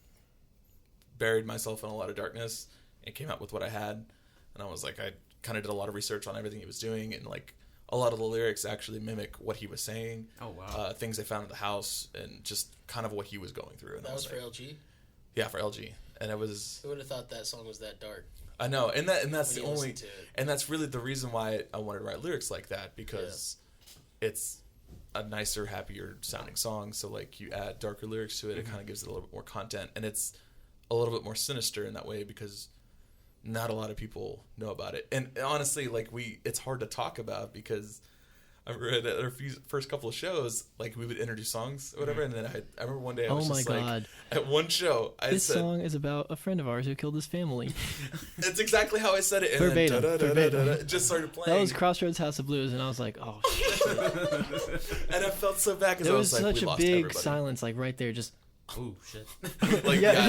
buried myself in a lot of darkness and came out with what I had, and I was like, I kind of did a lot of research on everything he was doing, and like a lot of the lyrics actually mimic what he was saying. Oh, wow. Things they found in the house and just kind of what he was going through. And That was like, for LG? Yeah, for LG. And it was... Who would have thought that song was that dark? I know, and that's When the you only... listen to it. And that's really the reason why I wanted to write lyrics like that, because it's a nicer, happier sounding song. So like you add darker lyrics to it, it kind of gives it a little bit more content. And it's a little bit more sinister in that way because not a lot of people know about it. And honestly, like it's hard to talk about because I remember at our first couple of shows, like we would introduce songs or whatever, and then I remember one day I was just like, at one show, This song is about a friend of ours who killed his family. It's exactly how I said it. And Verbatim. then it just started playing. That was Crossroads House of Blues, and I was like, oh, shit. And I felt so bad because There I was was like, such we a lost big everybody. silence, like right there, just... Oh, shit. Like, Yeah.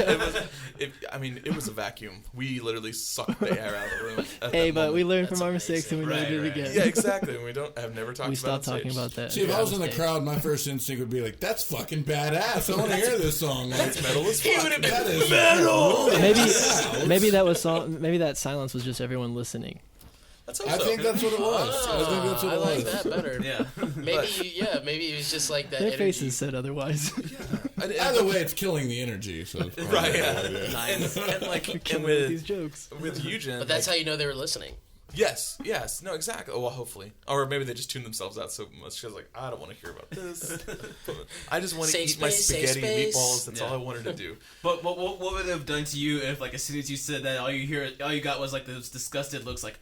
it was a vacuum. We literally sucked the air out of the room. Hey, but we learned That's from our amazing. mistakes and we never Right, did it right. again. Yeah, exactly. And I've never talked We about stopped it on talking stage. about that. See, if I was in the Stage. crowd, my first instinct would be like, "That's fucking badass. I want to hear this song." Like, It's metal as fuck. that is Maybe that was maybe that silence was just everyone listening. Let's hope I so. think that's what it was. I think that's what I it like was. that better. Yeah. Maybe it was just like that Their energy. faces said otherwise. Either way, it's killing the energy. So it's fine. Right, yeah. Nice. And like, and Killing with these with, jokes. with Eugen. But that's like, how you know they were listening. Yes, no, exactly. Oh, well, hopefully. Or maybe they just tune themselves out so much because, like, I don't want to hear about this. I just want to Safe eat my space, safe spaghetti and space. meatballs. That's Yeah. all I wanted to do. But what would it have done to you if, like, as soon as you said that, all you got was like those disgusted looks, like,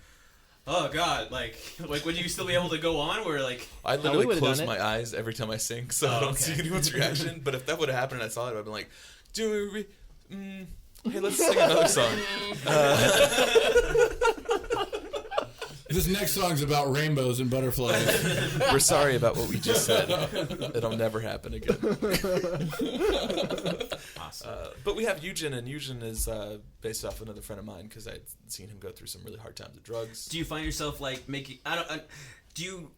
oh god, like would you still be able to go on? Where like I we literally would've close done it. my eyes every time I sing, so I don't okay. see anyone's reaction. But if that would have happened and I saw it, I'd been like, hey, let's sing another song. This next song's about rainbows and butterflies. We're sorry about what we just said. It'll never happen again. awesome. But we have Eugen, and Eugen is based off another friend of mine because I'd seen him go through some really hard times with drugs. Do you find yourself like making? Do you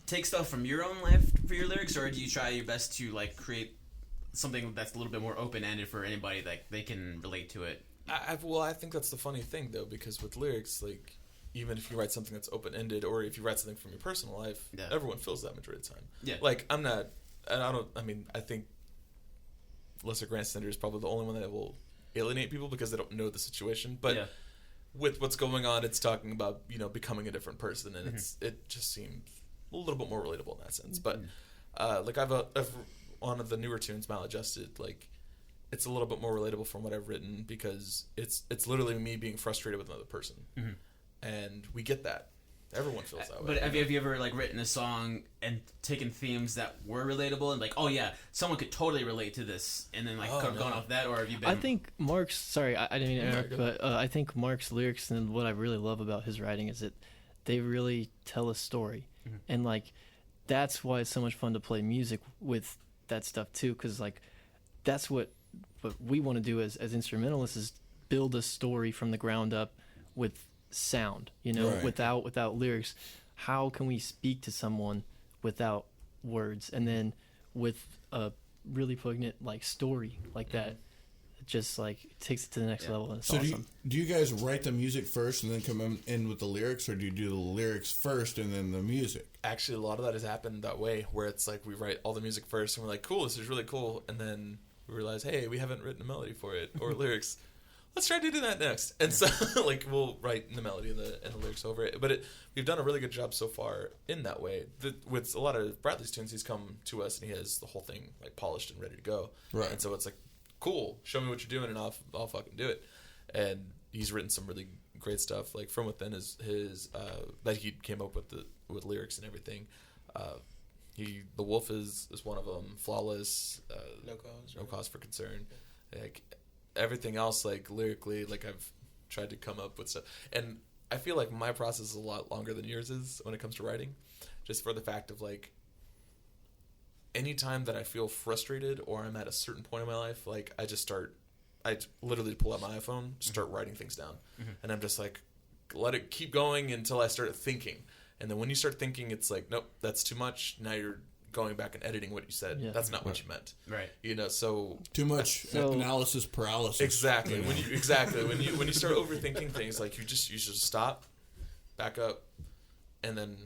take stuff from your own life for your lyrics, or do you try your best to like create something that's a little bit more open ended for anybody that they can relate to it? I think that's the funny thing though, because with lyrics, like even if you write something that's open ended, or if you write something from your personal life, Yeah. everyone feels that majority of the time. Yeah. Like I think Lesser Grandstander is probably the only one that will alienate people because they don't know the situation. But Yeah. with what's going on, it's talking about, becoming a different person, and it just seems a little bit more relatable in that sense. But like I've one of the newer tunes, Maladjusted, like it's a little bit more relatable from what I've written because it's literally me being frustrated with another person, and we get that. Everyone feels that way. But have you ever like written a song and taken themes that were relatable and like, oh yeah, someone could totally relate to this, and then like gone off that, or have you been? I think Mark's... Sorry, I didn't mean to interrupt, but I think Mark's lyrics and what I really love about his writing is that they really tell a story. And, like, that's why it's so much fun to play music with that stuff, too, because, like, that's what we want to do as instrumentalists is build a story from the ground up with sound, Right. without lyrics. How can we speak to someone without words? And then with a really poignant like story like that, just like takes it to the next level. And it's So awesome. do you guys write the music first and then come in with the lyrics, or do you do the lyrics first and then the music? Actually, a lot of that has happened that way, where it's like we write all the music first, and we're like, cool, this is really cool, and then we realize, hey, we haven't written a melody for it or lyrics. Let's try doing that next. And so, like, we'll write the melody and the lyrics over it. But we've done a really good job so far in that way. With a lot of Bradley's tunes, he's come to us and he has the whole thing like polished and ready to go. Right. And so it's like, cool, show me what you're doing, and I'll fucking do it. And he's written some really great stuff, like From Within his that he came up with lyrics and everything. The Wolf is one of them. Flawless, no cause for concern. Like everything else, like lyrically, like I've tried to come up with stuff, and I feel like my process is a lot longer than yours is when it comes to writing, just for the fact of like anytime that I feel frustrated or I'm at a certain point in my life, like I literally pull out my iPhone, start writing things down, and I'm just like, let it keep going until I start thinking. And then when you start thinking, it's like, nope, that's too much. Now you're going back and editing what you said. Yeah. That's not what you meant. Right. So too much analysis paralysis. Exactly. When you start overthinking things, like you should stop, back up, and then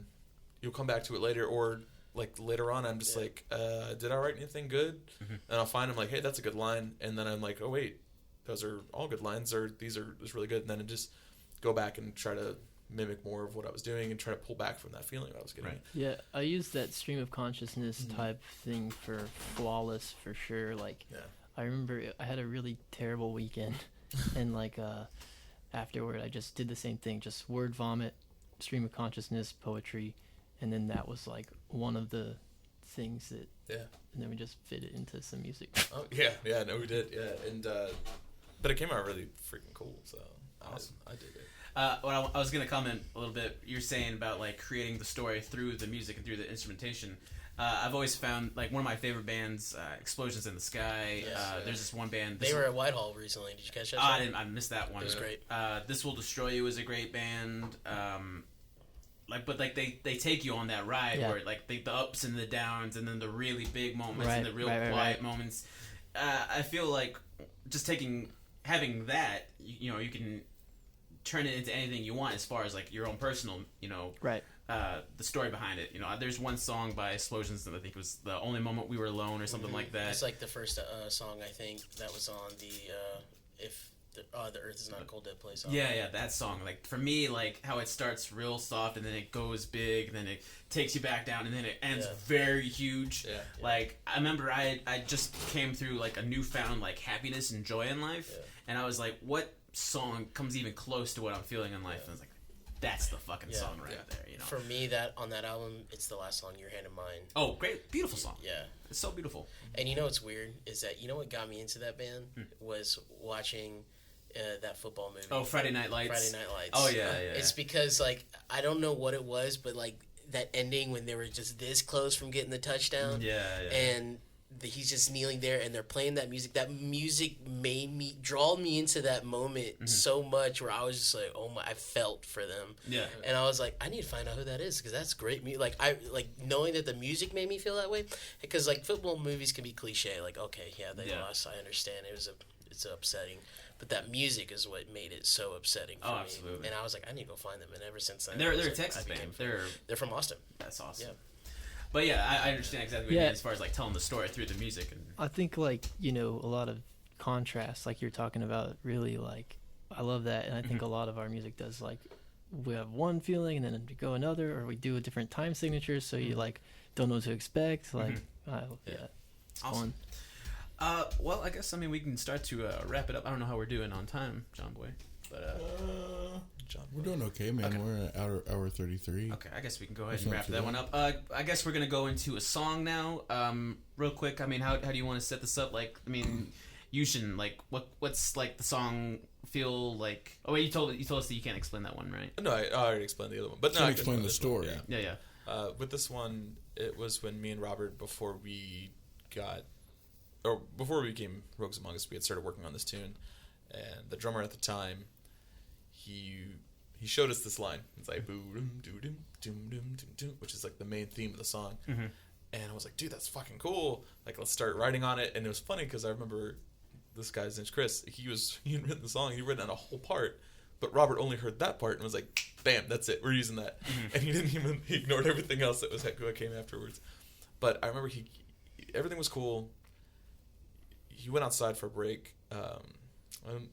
you'll come back to it later. Or like later on, I'm just like, did I write anything good? And I'll find I'm like, hey, that's a good line. And then I'm like, oh wait, those are all good lines, or this really good. And then I just go back and try to mimic more of what I was doing and try to pull back from that feeling I was getting. Right. Yeah, I use that stream of consciousness type thing for Flawless for sure. Like, I remember I had a really terrible weekend, and like afterward, I just did the same thing, just word vomit, stream of consciousness, poetry, and then that was like one of the things that. Yeah. And then we just fit it into some music. Oh yeah, no, we did, and but it came out really freaking cool. So awesome, I did it. Well, I was going to comment a little bit. You're saying about like creating the story through the music and through the instrumentation. I've always found like one of my favorite bands, Explosions in the Sky. There's this one band. They were at Whitehall recently. Did you catch that? I missed that one. It was great. This Will Destroy You is a great band. But they take you on that ride where like the ups and the downs, and then the really big moments and the real quiet moments. I feel like just having that, you can turn it into anything you want as far as like your own personal, the story behind it. There's one song by Explosions that I think was The Only Moment We Were Alone or something like that. It's like the first song I think that was on the If the Earth Is Not a Cold Dead Place. Yeah, that song. Like for me, like how it starts real soft and then it goes big, and then it takes you back down, and then it ends very huge. Yeah. Like I remember I just came through like a newfound like happiness and joy in life, and I was like, what song comes even close to what I'm feeling in life? And I was like, that's the fucking song right there. For me, that on that album, it's the last song, Your Hand in Mine. Oh, great, beautiful song. Yeah, it's so beautiful. And what's weird is that what got me into that band was watching that football movie. Oh, Friday Night Lights. Friday Night Lights. Oh yeah. It's because like I don't know what it was, but like that ending when they were just this close from getting the touchdown. Yeah. And he's just kneeling there, and they're playing that music. That music draw me into that moment so much, where I was just like, oh my, I felt for them. Yeah. And I was like, I need to find out who that is, because that's great music. Like I knowing that the music made me feel that way, because like football movies can be cliche. Like okay, they lost. I understand. It's upsetting. But that music is what made it so upsetting for me. Absolutely. And I was like, I need to go find them. And ever since then, they're a Texas band. They're from Austin. That's awesome. Yeah. But yeah, I understand exactly what you mean as far as like telling the story through the music. And I think like a lot of contrast, like you're talking about, really like I love that, and I think a lot of our music does. Like we have one feeling, and then we go another, or we do a different time signature, so you like don't know what to expect. Like it's awesome. Fun. Well, I guess we can start to wrap it up. I don't know how we're doing on time, John Boy, but we're doing okay, man. Okay. We're at hour 33. Okay, I guess we can go ahead and wrap that one up. I guess we're gonna go into a song now. Real quick. How do you want to set this up? Like, you shouldn't like what's like the song feel like? Oh wait, you told us that you can't explain that one, right? No, I already explained the other one, but no, I explain the story. Yeah. With this one, it was when me and Robert, before we became Rogues Among Us, we had started working on this tune, and the drummer at the time, he showed us this line. It's like boo dum doo dum dum dum dum, which is like the main theme of the song. And I was like, dude, that's fucking cool. Like, let's start writing on it. And it was funny because I remember this guy's name's Chris. He had written the song. He written out a whole part, but Robert only heard that part and was like, "Bam, that's it. We're using that." And he ignored everything else that came afterwards. But I remember everything was cool. He went outside for a break.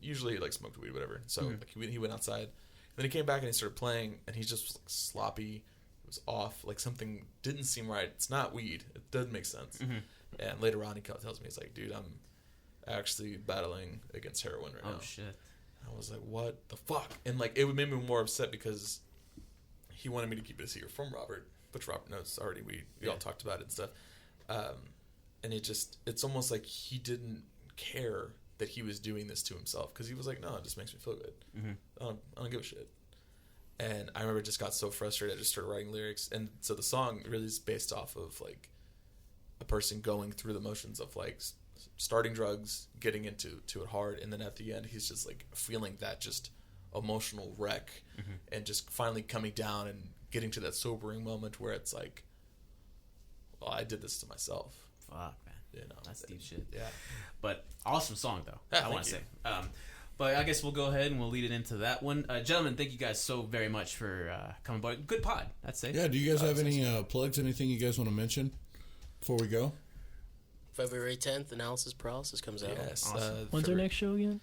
Usually he like smoked weed or whatever. So like he went outside. And then he came back and he started playing, and he just was like sloppy. It was off. Like something didn't seem right. It's not weed. It doesn't make sense. And later on, he tells me, he's like, "Dude, I'm actually battling against heroin right now." Oh shit! I was like, "What the fuck?" And like, it made me more upset because he wanted me to keep it a secret from Robert, which Robert knows already. We all talked about it and stuff. And it's almost like he didn't care that he was doing this to himself, because he was like, "No, it just makes me feel good. I don't give a shit." And I remember it just got so frustrated, I just started writing lyrics. And so the song really is based off of like a person going through the motions of like starting drugs, getting into it hard, and then at the end he's just like feeling that just emotional wreck, and just finally coming down and getting to that sobering moment where it's like, well, I did this to myself. Fuck, man. You know, that's deep shit. Yeah. But awesome song though. Yeah, I want to say. But I guess we'll go ahead and we'll lead it into that one. Gentlemen, thank you guys so very much for coming by. Good pod, I'd say. Yeah, do you guys have any plugs, anything you guys want to mention before we go? February 10th, Analysis Paralysis comes out. Yes. Awesome. When's our next show again?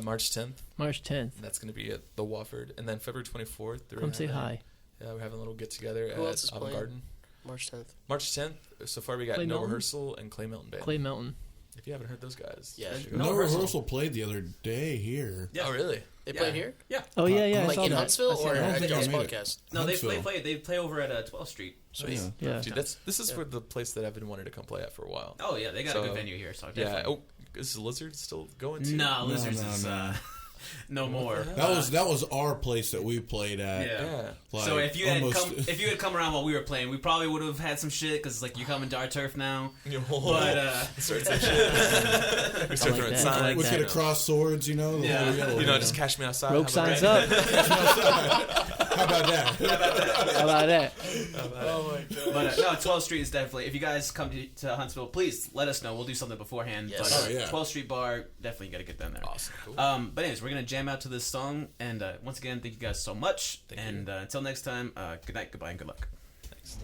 March 10th. March 10th. That's going to be at the Wofford. And then February 24th. Come say hi. Yeah, we're having a little get-together Who at else is Avant playing? Garden. March 10th. March 10th. So far we got Clay No Melton? Rehearsal and Clay Melton Band. Clay Melton. If you haven't heard those guys. Yeah. you should go. No Rehearsal played the other day here. Yeah. Oh, really? They played here? Yeah. Oh yeah, yeah. I Like saw in that. Huntsville I saw or that. at think I Joe's made it. podcast? No, they Huntsville. play over at 12th Street. Sweet. Yeah. Dude, this is where the place that I've been wanting to come play at for a while. Oh yeah, they got a good venue here. So Yeah. definitely. Oh, is Lizard still going to? No, Lizards no, is no. no more. That was our place that we played at. Yeah. Yeah. So Like, if you had come around while we were playing, we probably would have had some shit, because like you're coming to our turf now. But Start some shit. We start like throwing that. signs. I like we that. could have crossed swords, you know. the Yeah. whole yellow, You know, just cash me outside. Rope have a signs band. up. How about that? How about that? Oh my god. But no, 12th Street is definitely. If you guys come to Huntsville, please let us know. We'll do something beforehand. Yes. But, Oh, yeah. 12th Street Bar, definitely got to get down there. Awesome. Cool. But anyways, we're gonna jam out to this song, and once again, thank you guys so much. And until next time, good night, goodbye, and good luck. Thanks.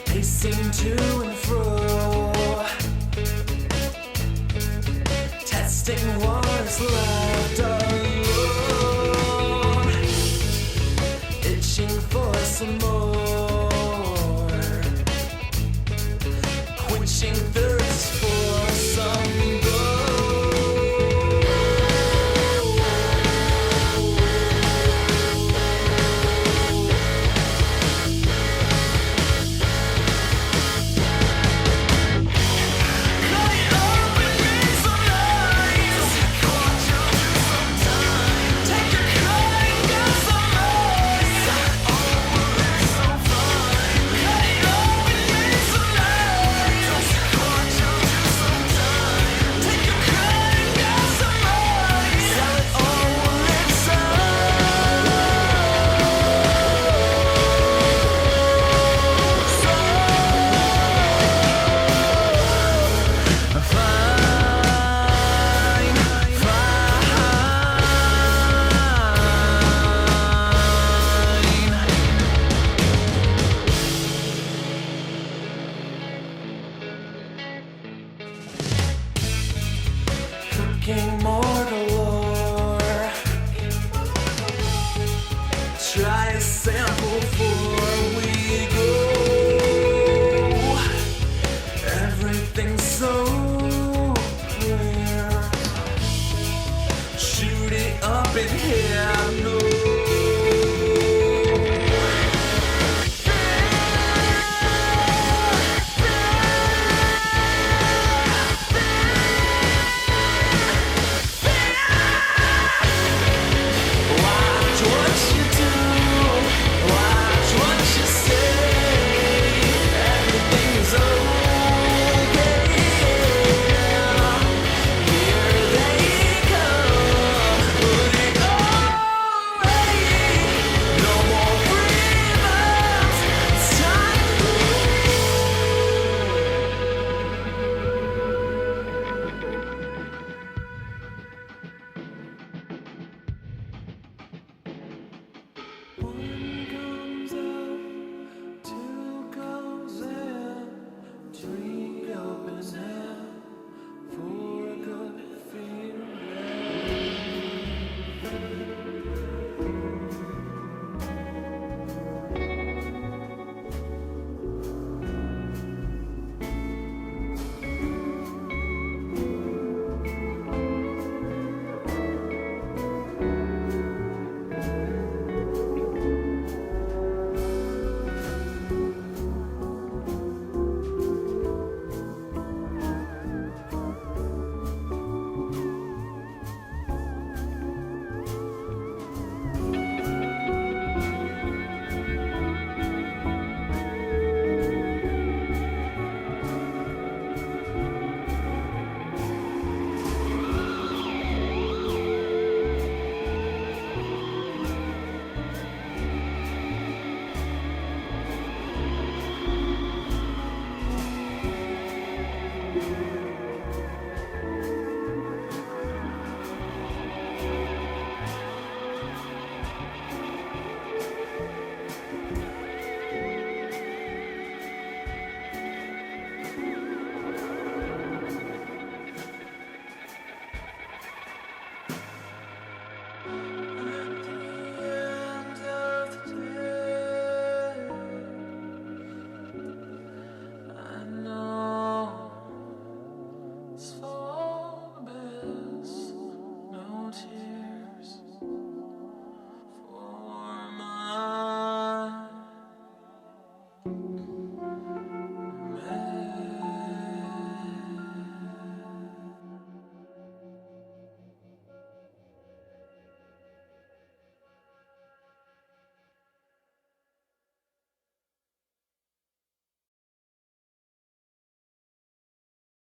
Pacing to and fro, testing what is left alone, itching for some more, quenching thirst for some gold. Cooking more